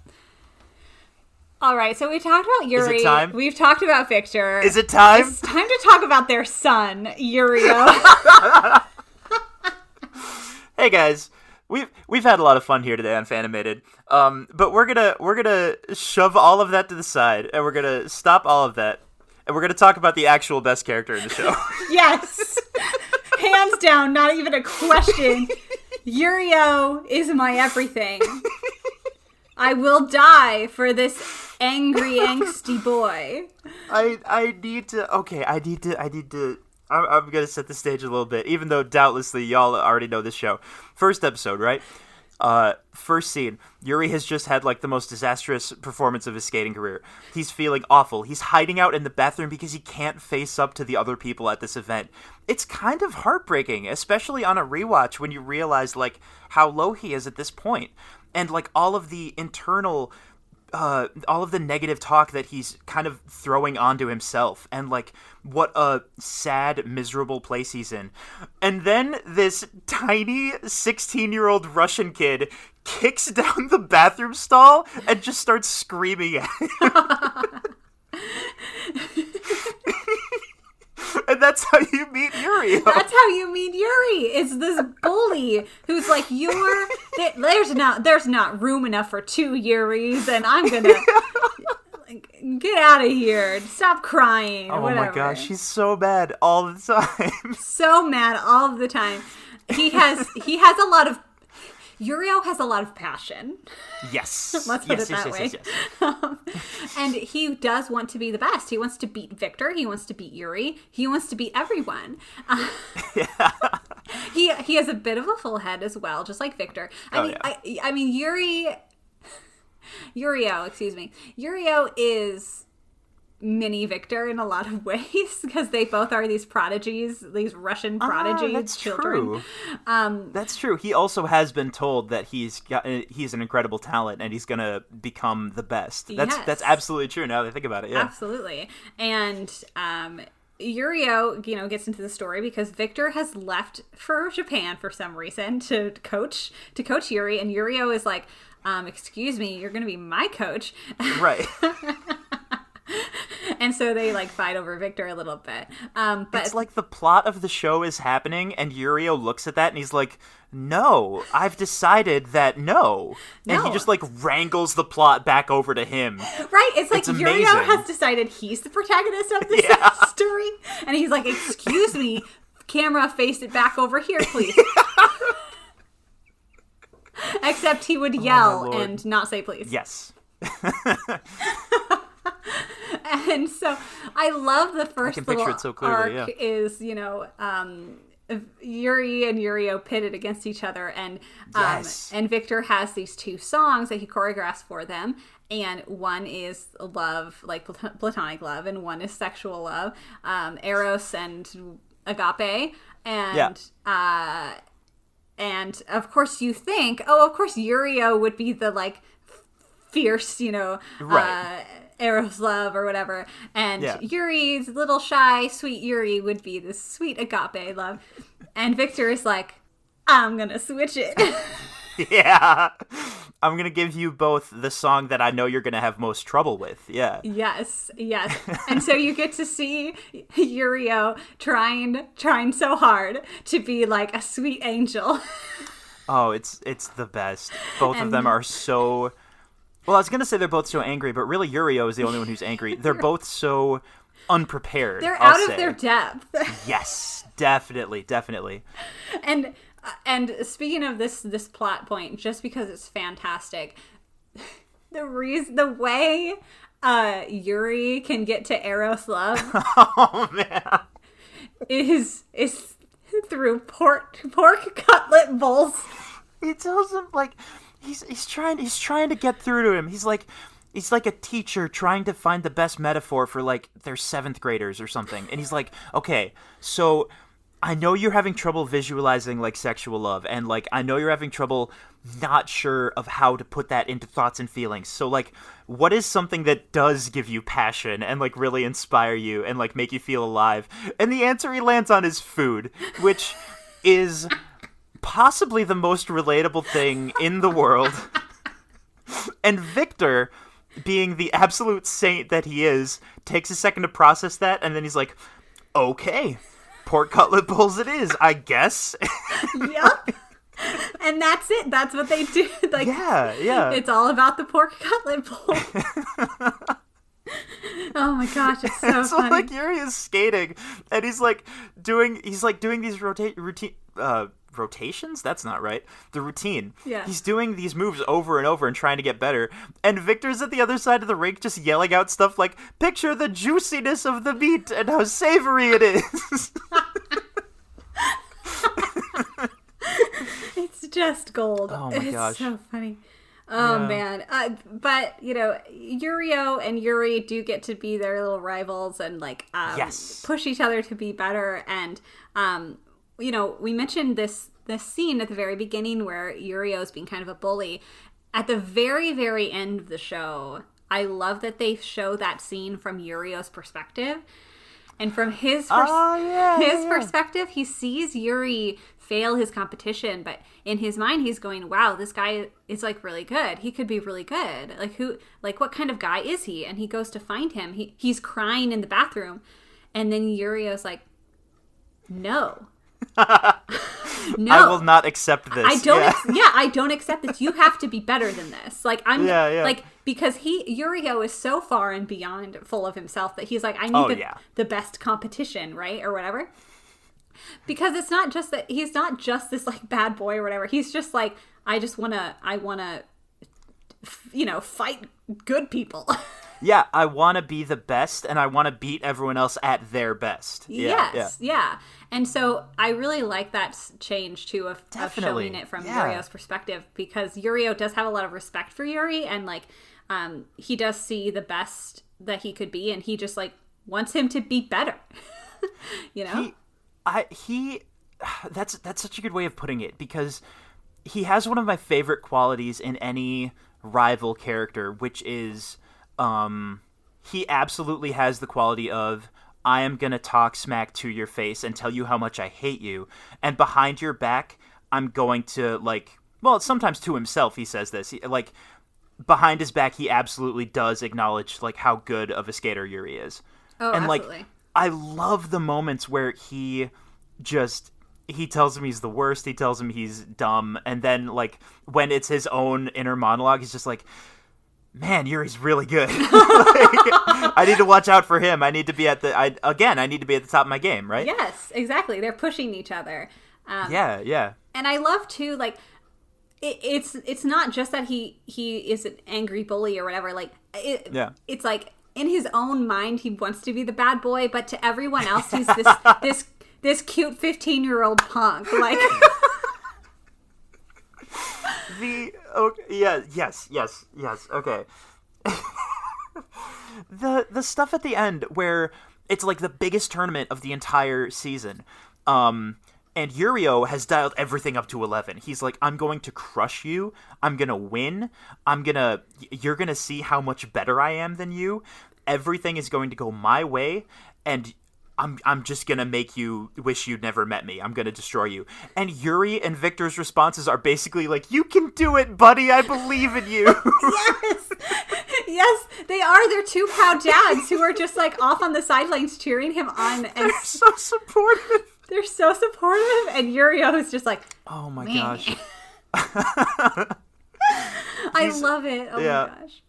All right, so we talked about Yuri. Is it time? We've talked about Viktor. Is it time? It's time to talk about their son, Yurio. Hey guys, we've had a lot of fun here today on Fanimated. But we're gonna shove all of that to the side, and we're gonna stop all of that, and we're gonna talk about the actual best character in the show. Yes, hands down, not even a question. Yurio is my everything. I will die for this angry, angsty boy. I need to. I'm gonna set the stage a little bit, even though doubtlessly y'all already know this show. First episode, right? First scene. Yuri has just had like the most disastrous performance of his skating career. He's feeling awful. He's hiding out in the bathroom because he can't face up to the other people at this event. It's kind of heartbreaking, especially on a rewatch when you realize like how low he is at this point. And like all of the internal all of the negative talk that he's kind of throwing onto himself, and like what a sad, miserable place he's in. And then this tiny 16-year-old Russian kid kicks down the bathroom stall and just starts screaming at him. And that's how you meet Yuri. That's how you meet Yuri. It's this bully who's like, there's not room enough for 2 Yuris, and I'm gonna get out of here. Stop crying. Oh whatever. My gosh, she's so mad all the time. So mad all of the time. He has a lot of. Yurio has a lot of passion. Yes. Let's put it that way. Yes. And he does want to be the best. He wants to beat Viktor. He wants to beat Yuri. He wants to beat everyone. Yeah. He has a bit of a full head as well, just like Viktor. I mean, Yurio is mini Viktor in a lot of ways because they both are these prodigies, these Russian prodigy that's children. True. That's true. He also has been told that he's an incredible talent and he's gonna become the best. That's absolutely true. Now that I think about it, yeah, absolutely. And Yurio, gets into the story because Viktor has left for Japan for some reason to coach Yuri, and Yurio is like, "Excuse me, you're gonna be my coach," right? And so they like fight over Viktor a little bit. But it's like the plot of the show is happening, and Yurio looks at that and he's like, "No, I've decided that no." And he just like wrangles the plot back over to him. Right? It's like Yurio has decided he's the protagonist of this story, and he's like, "Excuse me, camera, face it back over here, please." Except he would yell and not say please. Yes. And so I love the first little it so clearly, arc is, Yuri and Yurio pitted against each other, and and Viktor has these 2 songs that he choreographs for them, and one is love, like platonic love, and one is sexual love, eros and agape, and and of course you think, of course Yurio would be the like fierce, Eros love or whatever, and Yuri's little shy, sweet Yuri would be this sweet agape love, and Viktor is like, I'm gonna switch it. Yeah, I'm gonna give you both the song that I know you're gonna have most trouble with. Yeah. Yes. And so you get to see Yurio trying so hard to be like a sweet angel. Oh, it's the best. Both of them are so Well, I was gonna say they're both so angry, but really Yurio is the only one who's angry. They're both so unprepared. They're out of their depth. Yes, definitely. And speaking of this plot point, just because it's fantastic, the way Yuri can get to Eros love, oh man, is through pork cutlet bowls. He tells him like he's trying to get through to him. He's like a teacher trying to find the best metaphor for like their 7th graders or something. And he's like, okay, so I know you're having trouble visualizing like sexual love, and like I know you're having trouble not sure of how to put that into thoughts and feelings. So like, what is something that does give you passion and like really inspire you and like make you feel alive? And the answer he lands on is food, which is possibly the most relatable thing in the world. And Viktor, being the absolute saint that he is, takes a second to process that, and then he's like, okay, pork cutlet bowls it is, I guess. Yep. And that's it. That's what they do. Like, yeah. It's all about the pork cutlet bowl. Oh my gosh, it's so funny. Like Yuri is skating, and he's doing these rotations? That's not right. The routine. Yeah. He's doing these moves over and over and trying to get better. And Viktor's at the other side of the rink just yelling out stuff like, picture the juiciness of the meat and how savory it is. It's just gold. Oh my gosh. It's so funny. Oh man. But Yurio and Yuri do get to be their little rivals and push each other to be better. And we mentioned this scene at the very beginning where Yurio's being kind of a bully. At the very, very end of the show, I love that they show that scene from Yurio's perspective. And from his perspective, he sees Yuri fail his competition, but in his mind, he's going, wow, this guy is like really good. He could be really good. What kind of guy is he? And he goes to find him. He's crying in the bathroom. And then Yurio's like, no. No, I will not accept this. I don't accept this. You have to be better than this. Because Yurio is so far and beyond full of himself that he's like, I need the best competition, right? Or whatever. Because it's not just that he's not just this like bad boy or whatever. He's just like, I wanna fight good people. Yeah, I want to be the best, and I want to beat everyone else at their best. Yeah. And so I really like that change, too, of showing it from Yurio's perspective, because Yurio does have a lot of respect for Yuri, and, he does see the best that he could be, and he just, wants him to be better. That's such a good way of putting it, because he has one of my favorite qualities in any rival character, which is... he absolutely has the quality of, I am going to talk smack to your face and tell you how much I hate you. And behind your back, I'm going to, sometimes to himself he says this. Behind his back, he absolutely does acknowledge, how good of a skater Yuri is. Oh, and, absolutely. I love the moments where he tells him he's the worst, he tells him he's dumb, and then, when it's his own inner monologue, he's just like, man, Yuri's really good. I need to watch out for him. I need to be at the top of my game, right? Yes, exactly. They're pushing each other. Yeah. And I love too, it's not just that he is an angry bully or whatever. It's in his own mind he wants to be the bad boy, but to everyone else he's this cute 15-year-old punk. Yes. Okay. The stuff at the end where it's the biggest tournament of the entire season, and Yurio has dialed everything up to 11. He's like, I'm going to crush you. I'm gonna win. You're gonna see how much better I am than you. Everything is going to go my way, and I'm just gonna make you wish you'd never met me. I'm gonna destroy you. And Yuri and Viktor's responses are basically like, you can do it, buddy. I believe in you. Yes, they are. They're two proud dads who are just off on the sidelines cheering him on. And they're so supportive. And Yurio is just like, oh my man. gosh. I love it. Oh my gosh.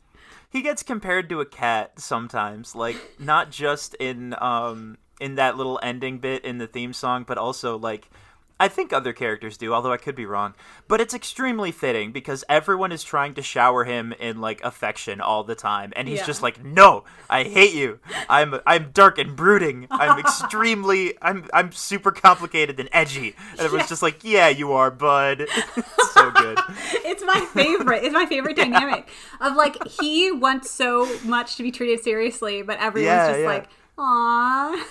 He gets compared to a cat sometimes, like not just in that little ending bit in the theme song, but also like I think other characters do, although I could be wrong. But it's extremely fitting because everyone is trying to shower him in like affection all the time, and he's just like, "No, I hate you. I'm dark and brooding. I'm super complicated and edgy." And everyone's just like, "Yeah, you are, bud." It's so good. It's my favorite. It's my favorite dynamic of like he wants so much to be treated seriously, but everyone's just like, "Aww."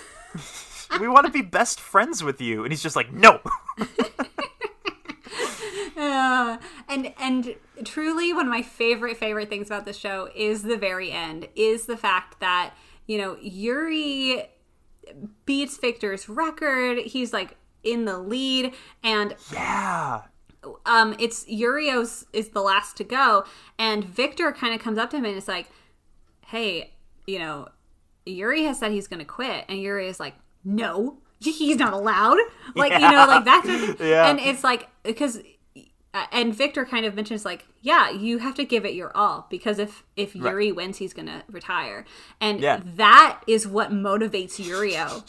We want to be best friends with you. And he's just like, no. And truly one of my favorite things about this show is the very end, is the fact that, you know, Yuri beats Viktor's record. He's like in the lead, and it's Yurio's is the last to go, and Viktor kind of comes up to him and is like, hey, you know, Yuri has said he's going to quit, and Yuri is like, no, he's not allowed. Like, you know, like that's and it's like, because and Viktor kind of mentions like, yeah, you have to give it your all, because if Yuri wins, he's gonna retire, and that is what motivates Yurio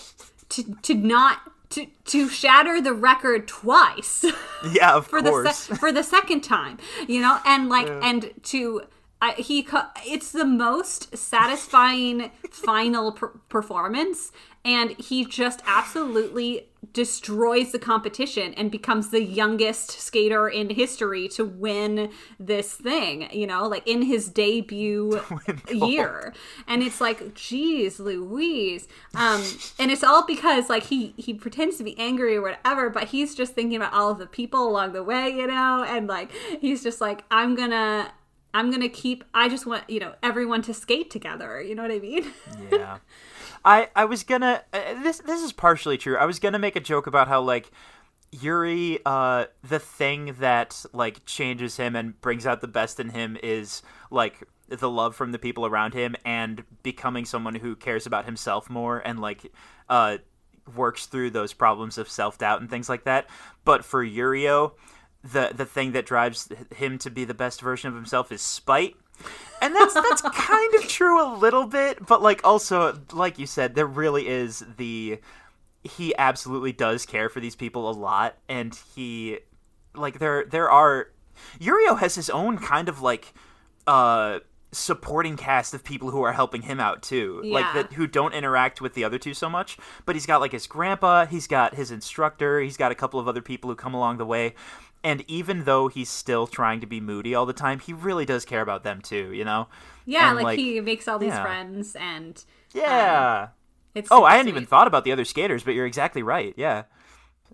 to shatter the record twice. Yeah, of course. For the second time, you know, and like and to. It's the most satisfying final performance, and he just absolutely destroys the competition and becomes the youngest skater in history to win this thing, you know, like in his debut year. And it's like, geez Louise. And it's all because like he pretends to be angry or whatever, but he's just thinking about all of the people along the way, you know, and like he's just like, I just want, you know, everyone to skate together. You know what I mean? Yeah. I was gonna, this is partially true. I was gonna make a joke about how, like, Yuri, the thing that, like, changes him and brings out the best in him is, like, the love from the people around him and becoming someone who cares about himself more and, like, works through those problems of self-doubt and things like that. But for Yurio, the thing that drives him to be the best version of himself is spite. And that's kind of true a little bit, but like also, like you said, there really is he absolutely does care for these people a lot, and he like there are Yurio has his own kind of like supporting cast of people who are helping him out too, like that, who don't interact with the other two so much, but he's got like his grandpa, he's got his instructor, he's got a couple of other people who come along the way. And even though he's still trying to be moody all the time, he really does care about them too, you know? Yeah, and like he makes all these friends, and it's I hadn't even thought about the other skaters, but you're exactly right. Yeah.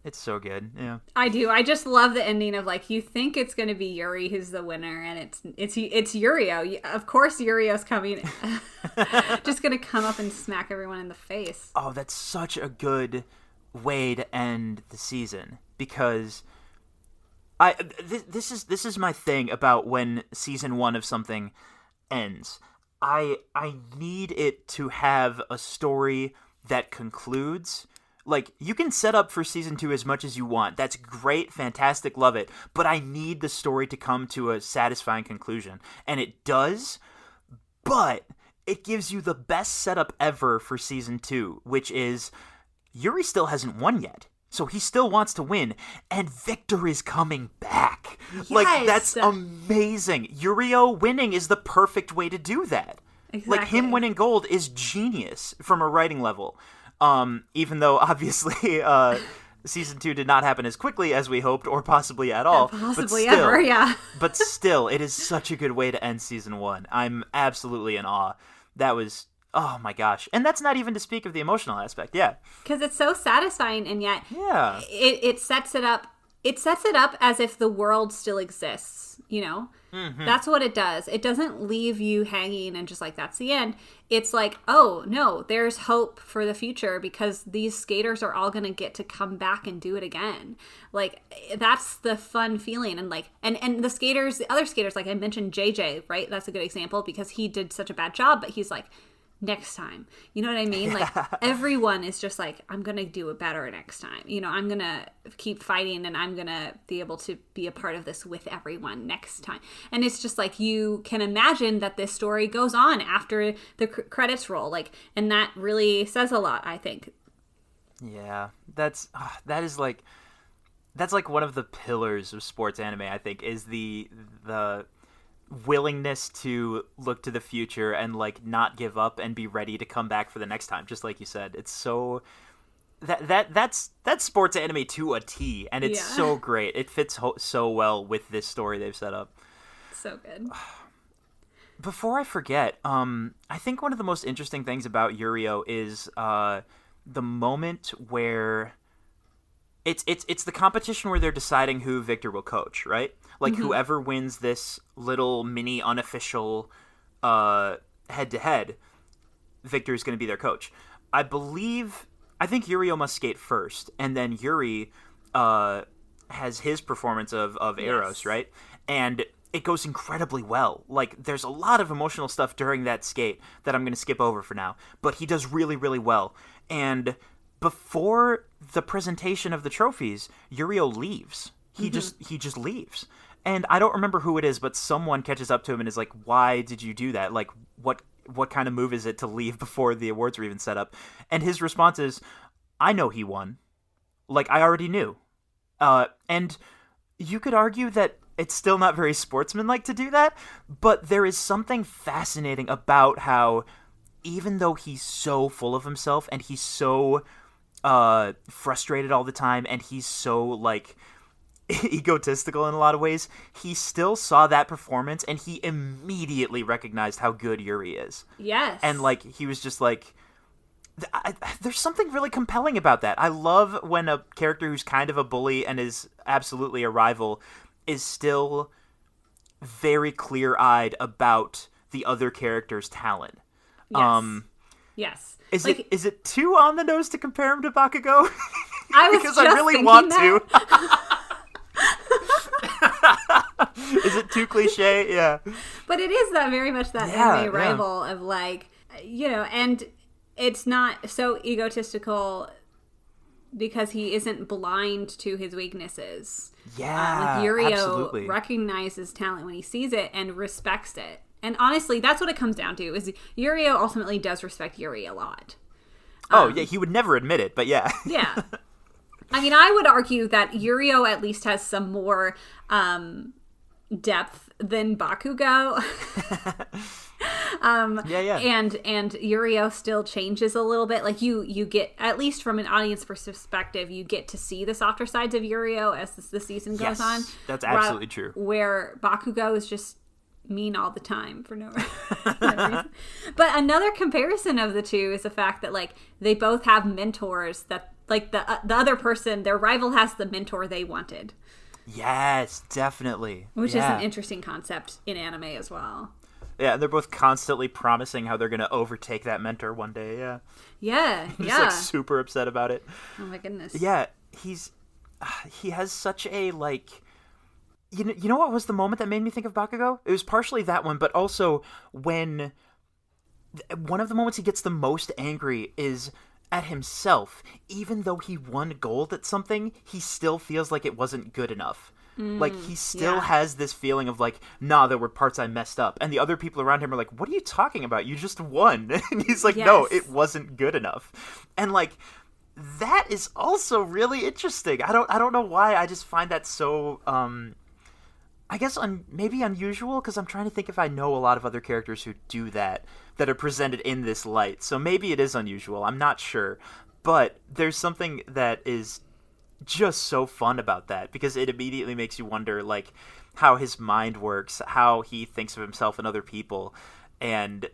It's so good. Yeah. I do. I just love the ending of like, you think it's going to be Yuri who's the winner, and it's Yurio. Of course Yurio's coming. Just going to come up and smack everyone in the face. Oh, that's such a good way to end the season, because this is my thing about when season 1 of something ends. I need it to have a story that concludes. Like, you can set up for season 2 as much as you want. That's great, fantastic, love it. But I need the story to come to a satisfying conclusion. And it does, but it gives you the best setup ever for season 2, which is Yuri still hasn't won yet. So he still wants to win, and Viktor is coming back. Yes. Like, that's amazing. Yurio winning is the perfect way to do that. Exactly. Like, him winning gold is genius from a writing level. Even though, obviously, season 2 did not happen as quickly as we hoped, or possibly at all. Possibly ever, yeah. But still, it is such a good way to end season 1. I'm absolutely in awe. That was... Oh my gosh. And that's not even to speak of the emotional aspect. Yeah. Because it's so satisfying, and yet it sets it up. It sets it up as if the world still exists, you know? Mm-hmm. That's what it does. It doesn't leave you hanging and just like, that's the end. It's like, oh, no, there's hope for the future, because these skaters are all going to get to come back and do it again. Like, that's the fun feeling. And like, and the skaters, the other skaters, like I mentioned JJ, right? That's a good example, because he did such a bad job, but he's like, next time. You know what I mean? Like, everyone is just like, I'm going to do it better next time. You know, I'm going to keep fighting and I'm going to be able to be a part of this with everyone next time. And it's just like, you can imagine that this story goes on after the credits roll. Like, and that really says a lot, I think. Yeah, that's like one of the pillars of sports anime, I think, is the willingness to look to the future and like not give up and be ready to come back for the next time. Just like you said, it's so that's sports anime to a T, and it's so great. It fits so well with this story they've set up. So good. Before I forget, I think one of the most interesting things about Yurio is the moment where it's the competition where they're deciding who Viktor will coach, right? Like, whoever wins this little mini unofficial head-to-head, Viktor is going to be their coach. I think Yurio must skate first, and then Yuri has his performance of Eros, right? And it goes incredibly well. Like, there's a lot of emotional stuff during that skate that I'm going to skip over for now, but he does really, really well. And before the presentation of the trophies, Yurio leaves. He just leaves. And I don't remember who it is, but someone catches up to him and is like, why did you do that? Like, what kind of move is it to leave before the awards were even set up? And his response is, I know he won. Like, I already knew. And you could argue that it's still not very sportsmanlike to do that, but there is something fascinating about how, even though he's so full of himself and he's so frustrated all the time and he's so, like, egotistical in a lot of ways, he still saw that performance and he immediately recognized how good Yuri is. Yes. And, like, he was just like, there's something really compelling about that. I love when a character who's kind of a bully and is absolutely a rival is still very clear-eyed about the other character's talent. Yes. Yes. Is it too on the nose to compare him to Bakugo? I was because just I really thinking want that. to. Is it too cliche? Yeah. But it is very much that anime rival of, like, you know, and it's not so egotistical because he isn't blind to his weaknesses. Yeah, like Yurio absolutely. recognizes talent when he sees it and respects it. And honestly, that's what it comes down to, is Yurio ultimately does respect Yuri a lot. Yeah, he would never admit it, but yeah. Yeah. I mean, I would argue that Yurio at least has some more depth than Bakugo. Yeah. And Yurio still changes a little bit. Like, you get, at least from an audience perspective, you get to see the softer sides of Yurio as the season goes on. That's absolutely true. Where Bakugo is just mean all the time for no reason. But another comparison of the two is the fact that, like, they both have mentors that, like, the other person, their rival, has the mentor they wanted. Yes, definitely. Which is an interesting concept in anime as well. Yeah, they're both constantly promising how they're going to overtake that mentor one day, yeah. Yeah, He's, like, super upset about it. Oh, my goodness. Yeah, he has such a, like... You know what was the moment that made me think of Bakugo? It was partially that one, but also when... One of the moments he gets the most angry is at himself. Even though he won gold at something, he still feels like it wasn't good enough. Like, he still has this feeling of, like, nah, there were parts I messed up. And the other people around him are like, what are you talking about? You just won. And he's like, no, it wasn't good enough. And, like, that is also really interesting. I don't know why. I just find that so, I guess maybe unusual, because I'm trying to think if I know a lot of other characters who do that are presented in this light. So maybe it is unusual. I'm not sure. But there's something that is just so fun about that, because it immediately makes you wonder, like, how his mind works, how he thinks of himself and other people. And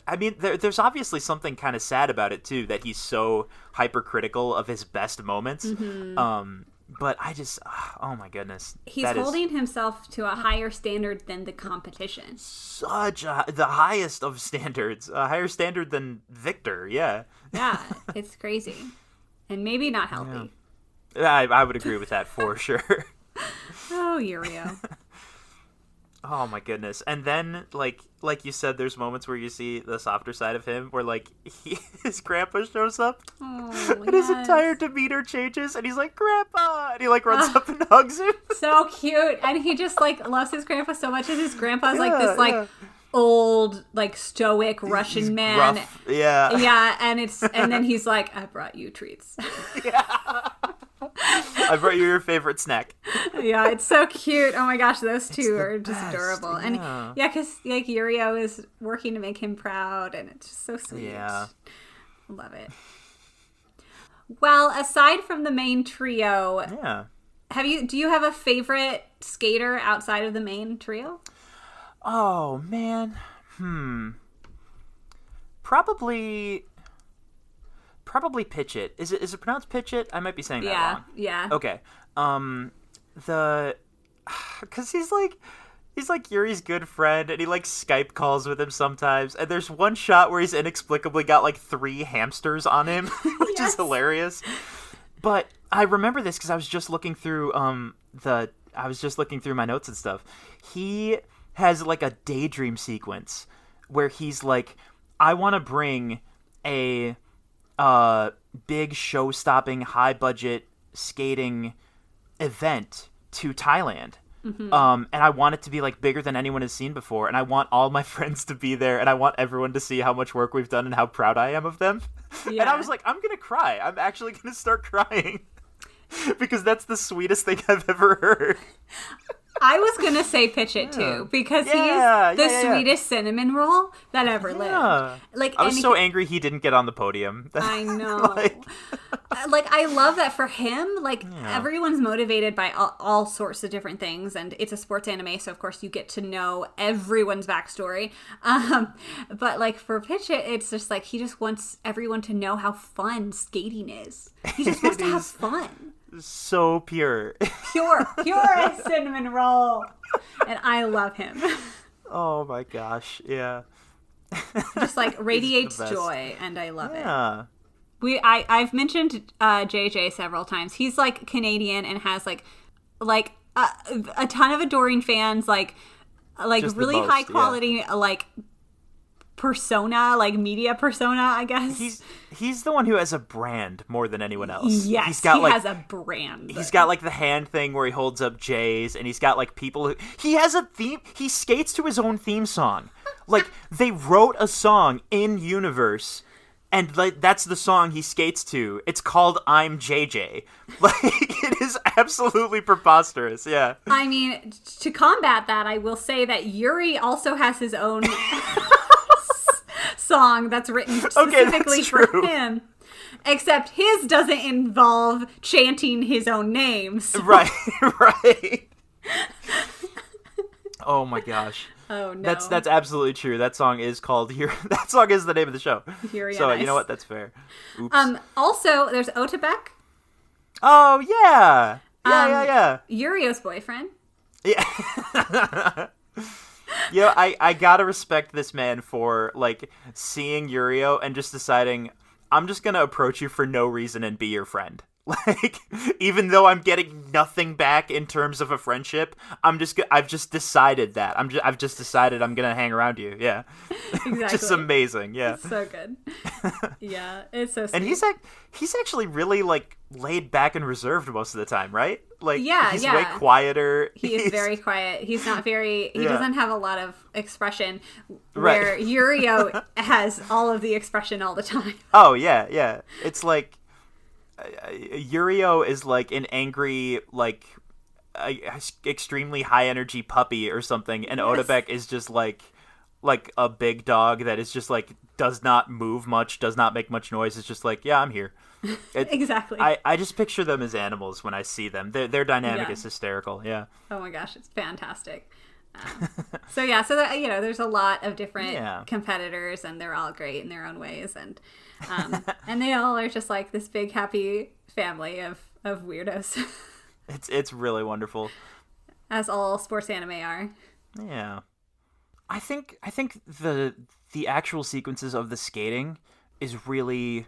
I mean, there's obviously something kind of sad about it too, that he's so hypercritical of his best moments. But I just, oh my goodness, he's holding himself to a higher standard than the competition. The highest of standards, a higher standard than Viktor. Yeah, it's crazy. And maybe not healthy. Yeah. I would agree with that for sure. Oh, Yurio. Oh my goodness. And then like you said, there's moments where you see the softer side of him where like his grandpa shows up and his entire demeanor changes and he's like, Grandpa, and he like runs up and hugs him. So cute. And he just like loves his grandpa so much, and his grandpa's like this like old like stoic Russian man. Rough. Yeah. Yeah, and then he's like, I brought you treats. Yeah. I brought you your favorite snack. Yeah, it's so cute. Oh my gosh, those two are just adorable. Yeah. And because like Yurio is working to make him proud, and it's just so sweet. Yeah. Love it. Well, aside from the main trio, do you have a favorite skater outside of the main trio? Oh man. Probably Pitch It. Is it pronounced Pitch It? I might be saying that wrong. Yeah. Okay. Cause he's like Yuri's good friend, and he like Skype calls with him sometimes. And there's one shot where he's inexplicably got like 3 hamsters on him, which is hilarious. But I remember this because I was just looking through my notes and stuff. He has like a daydream sequence where he's like, I want to bring a big show-stopping, high-budget skating event to Thailand. Mm-hmm. And I want it to be like bigger than anyone has seen before, and I want all my friends to be there, and I want everyone to see how much work we've done and how proud I am of them. Yeah. And I was like, I'm gonna cry. I'm actually gonna start crying because that's the sweetest thing I've ever heard. I was gonna say Pitch It too, because he is the sweetest cinnamon roll that ever lived. Like, I was so angry he didn't get on the podium. I know. like I love that for him. Like everyone's motivated by all sorts of different things, and it's a sports anime, so of course you get to know everyone's backstory. But like for Pitch It, it's just like he just wants everyone to know how fun skating is. He just wants to have fun. So pure as cinnamon roll, and I love him. Oh my gosh, yeah. Just like radiates joy, and I love it. I've mentioned JJ several times. He's like Canadian and has like a ton of adoring fans, like just really high quality like persona, like media persona, I guess. He's the one who has a brand more than anyone else. Yes, he has a brand. He's got like the hand thing where he holds up J's, and he's got like people who... He has a theme. He skates to his own theme song. Like, they wrote a song in universe, and like that's the song he skates to. It's called I'm JJ. Like, it is absolutely preposterous, yeah. I mean, to combat that, I will say that Yuri also has his own... song that's written specifically for him, except his doesn't involve chanting his own names. Right. Oh my gosh. Oh no. That's absolutely true. That song is called Here. That song is the name of the show. Yuri so you know what? That's fair. Oops. Also, there's Otebek. Oh yeah. Yeah. Yurio's boyfriend. Yeah. Yeah, I gotta respect this man for, like, seeing Yurio and just deciding, I'm just gonna approach you for no reason and be your friend. Like, even though I'm getting nothing back in terms of a friendship, I've just decided that. I've just decided I'm gonna hang around you. Yeah. Exactly. Just amazing. Yeah. It's so good. Yeah, it's so sweet. And he's actually really, like, laid back and reserved most of the time, right? Like, he's way quieter. He is very quiet. He's not very... He doesn't have a lot of expression, where Yurio has all of the expression all the time. Oh, yeah. It's like... Yurio is like an angry, like, extremely high-energy puppy or something, and Otebek is just like a big dog that is just, like, does not move much, does not make much noise. It's just like, yeah, I'm here. Exactly. I just picture them as animals when I see them. Their dynamic is hysterical. Yeah. Oh my gosh, it's fantastic. So there's a lot of different competitors, and they're all great in their own ways, and they all are just like this big happy family of weirdos. It's really wonderful, as all sports anime are. Yeah. I think the actual sequences of the skating is really,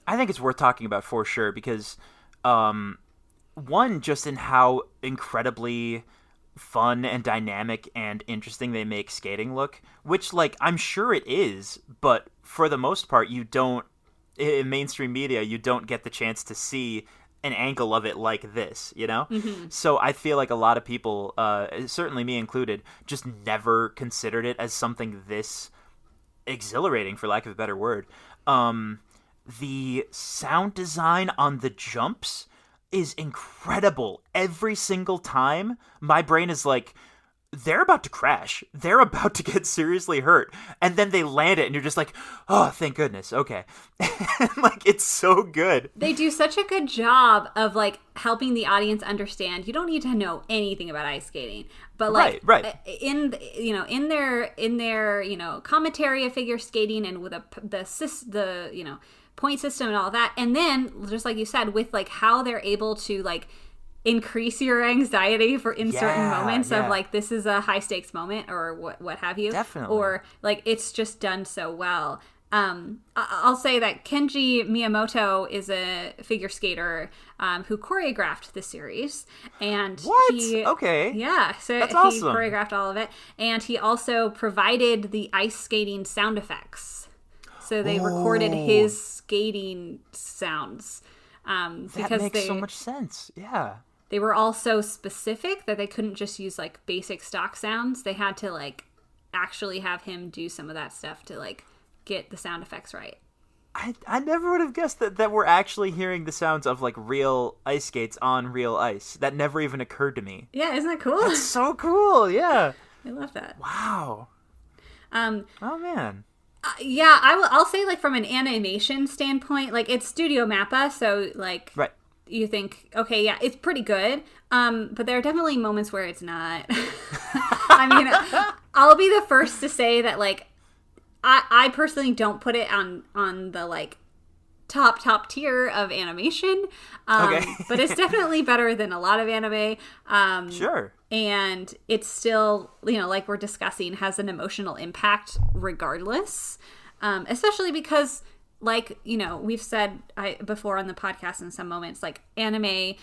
I think it's worth talking about for sure, because one, just in how incredibly fun and dynamic and interesting they make skating look, which, like, I'm sure it is, but for the most part, you don't, in mainstream media, you don't get the chance to see an angle of it like this, you know? Mm-hmm. So I feel like a lot of people, certainly me included, just never considered it as something this exhilarating, for lack of a better word. The sound design on the jumps is incredible. Every single time, my brain is like, they're about to crash. They're about to get seriously hurt. And then they land it, and you're just like, oh, thank goodness. Okay. Like, it's so good. They do such a good job of, like, helping the audience understand. You don't need to know anything about ice skating. But, like, right. in their commentary of figure skating and with the point system and all that. And then, just like you said, with, like, how they're able to, like, increase your anxiety in certain moments of, like, this is a high stakes moment or what have you. Definitely. Or, like, it's just done so well. I'll say that Kenji Miyamoto is a figure skater who choreographed the series. And what? Okay. Yeah. So that's he awesome. choreographed all of it. And he also provided the ice skating sound effects. So they recorded his skating sounds. That makes so much sense. Yeah. They were all so specific that they couldn't just use, like, basic stock sounds. They had to, like, actually have him do some of that stuff to, like, get the sound effects right. I never would have guessed that we're actually hearing the sounds of, like, real ice skates on real ice. That never even occurred to me. Yeah, isn't that cool? That's so cool, yeah. I love that. Wow. Oh, man. Yeah, I'll say, like, from an animation standpoint, like, it's Studio Mappa, so, like... Right. You think, okay, yeah, it's pretty good. But there are definitely moments where it's not. I mean, I'll be the first to say that, like, I personally don't put it on the, like, top tier of animation. Okay. But it's definitely better than a lot of anime. Sure. And it's still, like we're discussing, has an emotional impact regardless. Especially because, like, we've said before on the podcast in some moments, like, anime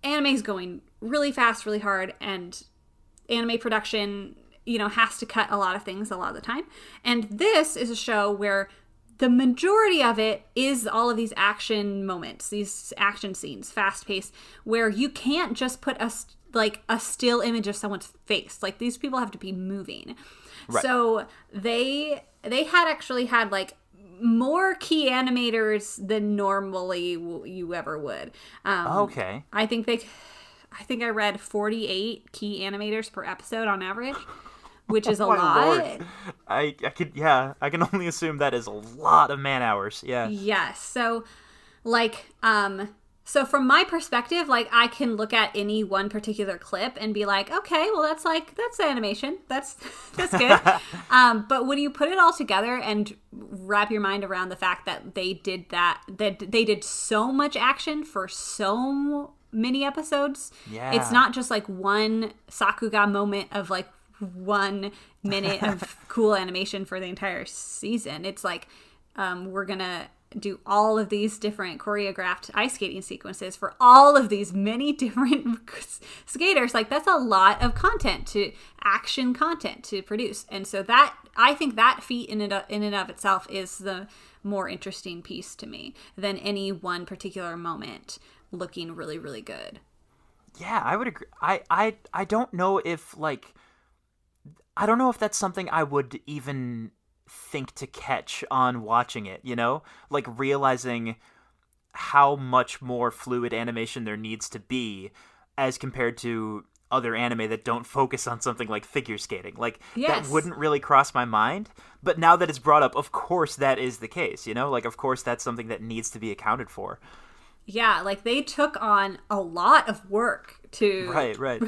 is going really fast, really hard, and anime production, has to cut a lot of things a lot of the time. And this is a show where the majority of it is all of these action moments, these action scenes, fast-paced, where you can't just put a still image of someone's face. Like, these people have to be moving. Right. So they had like more key animators than normally you ever would. Okay. I think I read 48 key animators per episode on average, which is a lot. Lord. I can only assume that is a lot of man hours. Yeah. Yes. So, like, so from my perspective, like, I can look at any one particular clip and be like, okay, well, that's animation. That's good. But when you put it all together and wrap your mind around the fact that they did they did so much action for so many episodes. Yeah. It's not just, like, one Sakuga moment of, like, 1 minute of cool animation for the entire season. It's like, we're gonna do all of these different choreographed ice skating sequences for all of these many different skaters. Like, that's a lot of action content to produce. And so that, I think that feat in and of itself is the more interesting piece to me than any one particular moment looking really, really good. Yeah, I would agree. I don't know if, like, I don't know if that's something I would even think to catch on watching it, like, realizing how much more fluid animation there needs to be as compared to other anime that don't focus on something like figure skating. Like, yes. That wouldn't really cross my mind, but now that it's brought up, of course that is the case, like, of course that's something that needs to be accounted for. Yeah, like, they took on a lot of work to right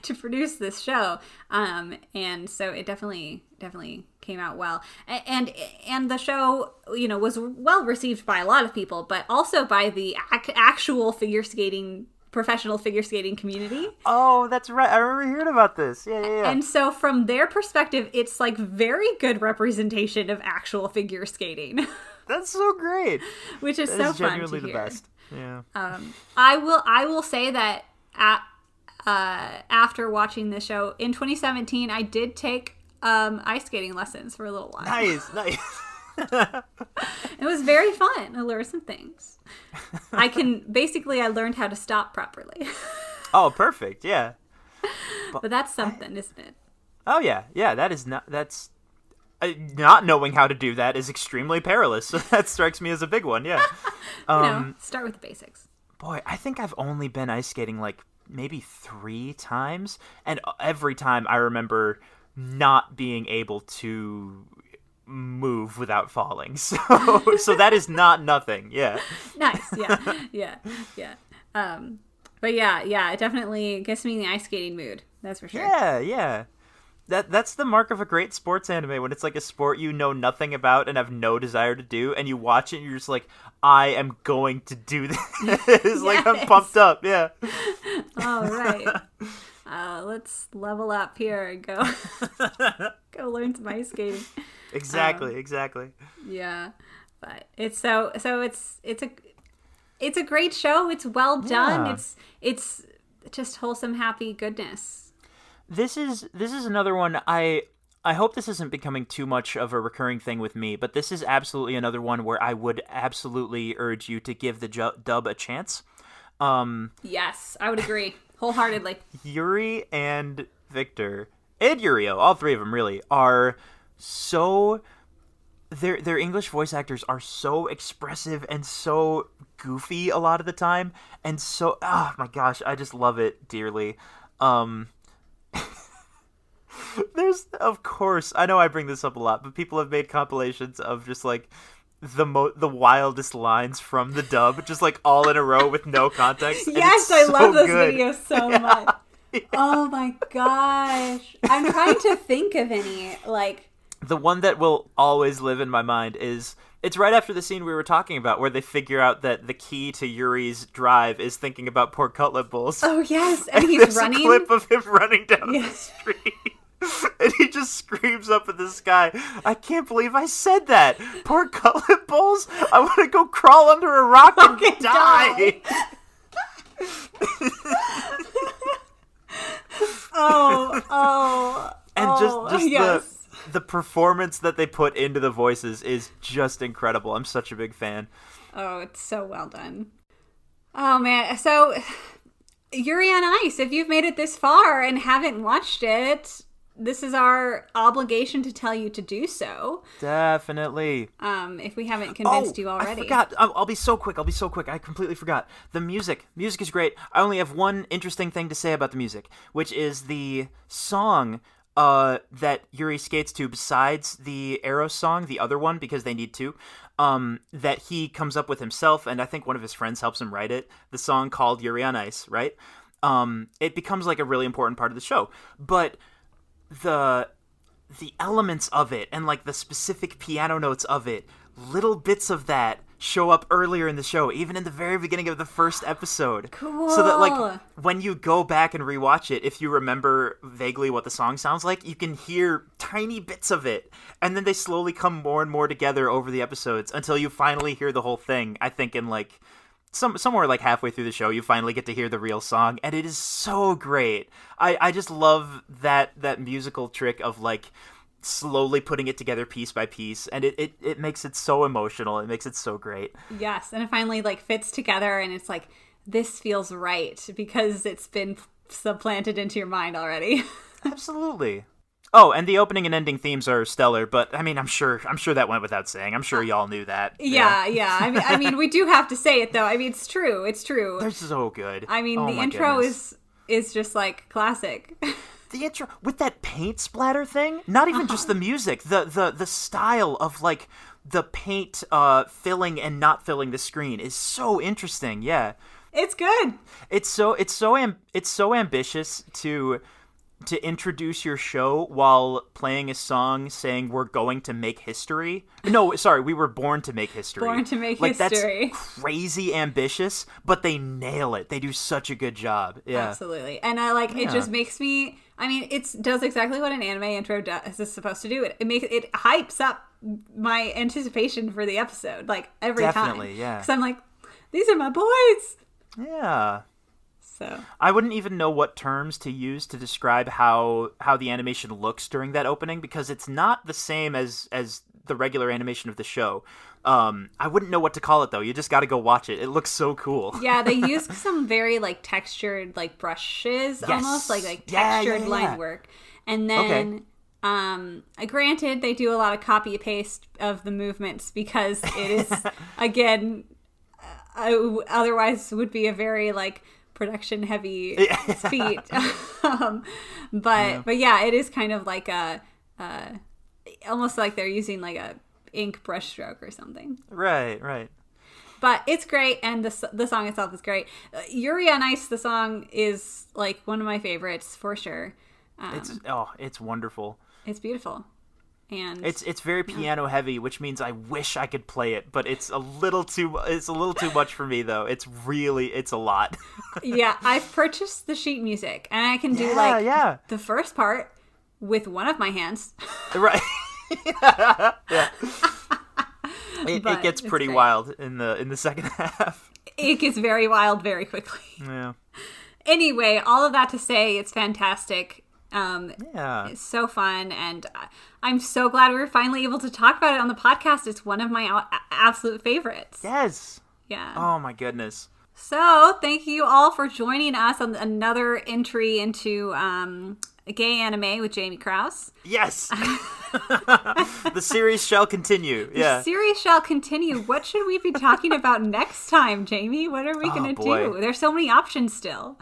to produce this show, and so it definitely came out well, and the show was well received by a lot of people, but also by the actual professional figure skating community. Oh, that's right. I remember hearing about this. Yeah. And so from their perspective, it's, like, very good representation of actual figure skating. That's so great. Which is so fun to hear. Genuinely the best. Yeah. I will say that after watching this show in 2017, I did take ice skating lessons for a little while. Nice. It was very fun. I learned some things. I learned how to stop properly. Oh, perfect. Yeah. But that's something, isn't it? Oh, yeah. Yeah, that's not knowing how to do that is extremely perilous. So that strikes me as a big one. Yeah. Start with the basics. Boy, I think I've only been ice skating like maybe 3 times. And every time I remember not being able to move without falling. So that is not nothing. Yeah. Nice. Yeah. But yeah, it definitely gets me in the ice skating mood. That's for sure. Yeah. That's the mark of a great sports anime, when it's like a sport you know nothing about and have no desire to do, and you watch it and you're just like, I am going to do this. Yes. Like, I'm pumped up. Yeah. All right. Let's level up here and go learn some ice skating. Exactly. Yeah, but it's it's a great show. It's well done. Yeah. It's just wholesome, happy goodness. This is another one. I hope this isn't becoming too much of a recurring thing with me, but this is absolutely another one where I would absolutely urge you to give the dub a chance. Yes, I would agree wholeheartedly. Yuri and Viktor and Yurio, all 3 of them really, are so... Their English voice actors are so expressive and so goofy a lot of the time, and so... Oh my gosh, I just love it dearly. There's, of course, I know I bring this up a lot, but people have made compilations of just like the wildest lines from the dub, just like all in a row with no context. Yes, I love those videos so much. Yeah. Oh my gosh. I'm trying to think of any, like... The one that will always live in my mind is, it's right after the scene we were talking about where they figure out that the key to Yuri's drive is thinking about pork cutlet bowls. Oh yes, and he's running. There's a clip of him running down the street. And he just screams up at the sky, I can't believe I said that. Pork cutlet bowls? I want to go crawl under a rock and die. And just yes. The performance that they put into the voices is just incredible. I'm such a big fan. Oh, it's so well done. Oh man, so Yuri on Ice, if you've made it this far and haven't watched it, this is our obligation to tell you to do so. Definitely. If we haven't convinced you already. I forgot. I'll be so quick. I completely forgot. The music. Music is great. I only have one interesting thing to say about the music, which is the song that Yuri skates to besides the Arrow song, the other one, because they need to, that he comes up with himself, and I think one of his friends helps him write it, the song called Yuri on Ice, right? It becomes like a really important part of the show. But the elements of it and like the specific piano notes of it, little bits of that show up earlier in the show, even in the very beginning of the first episode. Cool. So that like when you go back and rewatch it, if you remember vaguely what the song sounds like, you can hear tiny bits of it, and then they slowly come more and more together over the episodes until you finally hear the whole thing. I think in like somewhere like halfway through the show, you finally get to hear the real song, and it is so great. I just love that musical trick of like slowly putting it together piece by piece, and it makes it so emotional. It makes it so great. Yes, and it finally like fits together, and it's like, this feels right because it's been supplanted into your mind already. Absolutely. Oh, and the opening and ending themes are stellar, but I mean, I'm sure that went without saying. I'm sure y'all knew that. Yeah. I mean, we do have to say it though. I mean, it's true. They're so good. I mean, the intro is just like classic. The intro with that paint splatter thing, not even just the music, the style of like the paint filling and not filling the screen is so interesting. Yeah, it's good. It's so ambitious to introduce your show while playing a song saying we're going to make history. No, sorry, we were born to make history. Born to make history. That's crazy ambitious, but they nail it. They do such a good job. Yeah, absolutely. And it just makes me. I mean, it does exactly what an anime intro is supposed to do. It hypes up my anticipation for the episode, like every time. Definitely, yeah. Because I'm like, these are my boys. Yeah. So I wouldn't even know what terms to use to describe how the animation looks during that opening, because it's not the same as the regular animation of the show. I wouldn't know what to call it though. You just got to go watch it. It looks so cool. Yeah, they use some very like textured like brushes, almost like textured line work, and then. Granted, they do a lot of copy paste of the movements because it is again, otherwise would be a very like production heavy feat. But yeah, it is kind of like a almost like they're using like a ink brush stroke or something. Right. But it's great, and the song itself is great. Yuri on Ice, the song is like one of my favorites for sure. It's wonderful. It's beautiful, and it's very piano heavy, which means I wish I could play it, but it's a little too much for me though. It's a lot. Yeah, I've purchased the sheet music, and I can do the first part with one of my hands. Right. Yeah. It gets pretty wild in the second half. It gets very wild very quickly. Yeah. Anyway, all of that to say, it's fantastic. It's so fun, and I'm so glad we were finally able to talk about it on the podcast. It's one of my absolute favorites. Yes. Yeah. Oh my goodness. So thank you all for joining us on another entry into a gay anime with Jamie Krause. Yes. The series shall continue. Yeah. The series shall continue. What should we be talking about next time, Jamie? What are we going to do? There's so many options still.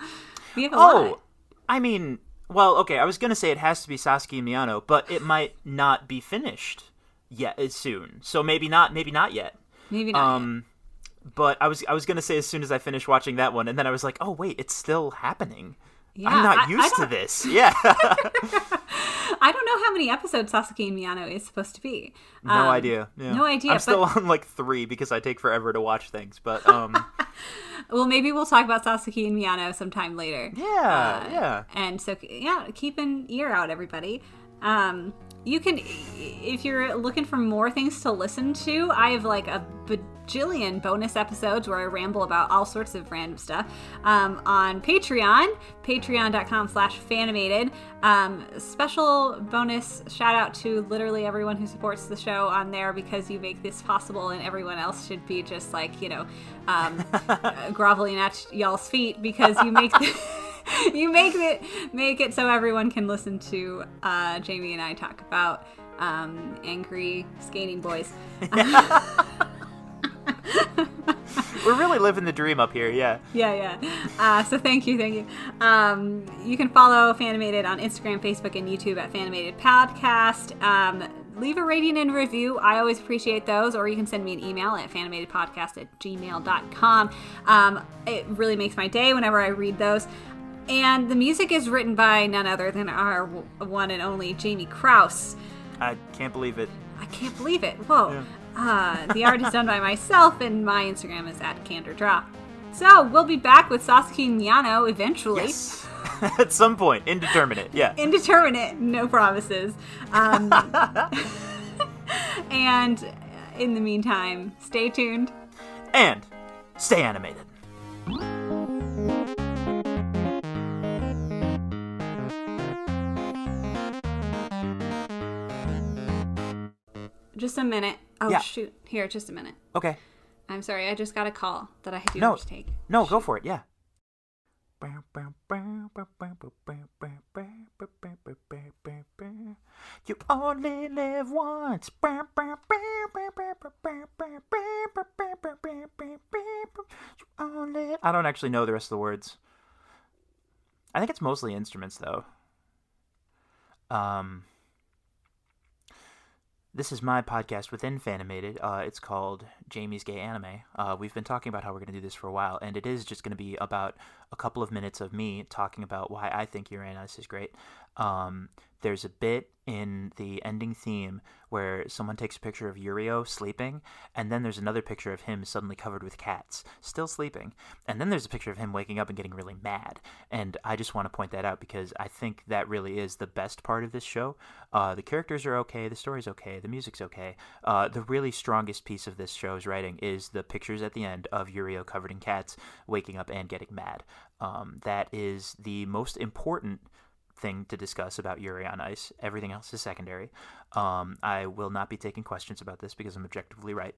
We have a lot. I mean, well, okay, I was going to say it has to be Sasuke and Miyano, but it might not be finished yet soon. So maybe not yet. Maybe not yet. But I was going to say as soon as I finished watching that one, and then I was like, oh, wait, it's still happening. Yeah, I'm not used to this. Yeah. I don't know how many episodes Sasuke and Miyano is supposed to be. No idea. Yeah. No idea. I'm still on like 3 because I take forever to watch things. But well, maybe we'll talk about Sasuke and Miyano sometime later. Yeah. And so, keep an ear out, everybody. You can, if you're looking for more things to listen to, I have like a bajillion bonus episodes where I ramble about all sorts of random stuff on Patreon, patreon.com/Fanimated. Special bonus shout out to literally everyone who supports the show on there, because you make this possible, and everyone else should be just like, groveling at y'all's feet, because you make you make it so everyone can listen to Jamie and I talk about angry skating boys. We're really living the dream up here, yeah. Yeah. So thank you. You can follow Fanimated on Instagram, Facebook, and YouTube at Fanimated Podcast. Leave a rating and review. I always appreciate those. Or you can send me an email at fanimatedpodcast@gmail.com. It really makes my day whenever I read those. And the music is written by none other than our one and only Jamie Krause. I can't believe it. Whoa. Yeah. The art is done by myself, and my Instagram is @CandorDraw. So we'll be back with Sasuke and Miyano eventually. Yes. At some point. Indeterminate. Yeah. Indeterminate. No promises. And in the meantime, stay tuned. And stay animated. Just a minute. Oh, yeah. Shoot. Here, just a minute. Okay. I'm sorry. I just got a call that I do have to take. No, go for it. Yeah. You only live once. I don't actually know the rest of the words. I think it's mostly instruments, though. This is my podcast within Fanimated. It's called Jamie's Gay Anime. We've been talking about how we're going to do this for a while, and it is just going to be about a couple of minutes of me talking about why I think Yuri on Ice is great. There's a bit in the ending theme where someone takes a picture of Yurio sleeping, and then there's another picture of him suddenly covered with cats, still sleeping. And then there's a picture of him waking up and getting really mad. And I just want to point that out because I think that really is the best part of this show. The characters are okay, the story's okay, the music's okay. The really strongest piece of this show's writing is the pictures at the end of Yurio covered in cats, waking up and getting mad. That is the most important thing to discuss about Yuri on Ice. Everything else is secondary. I will not be taking questions about this because I'm objectively right.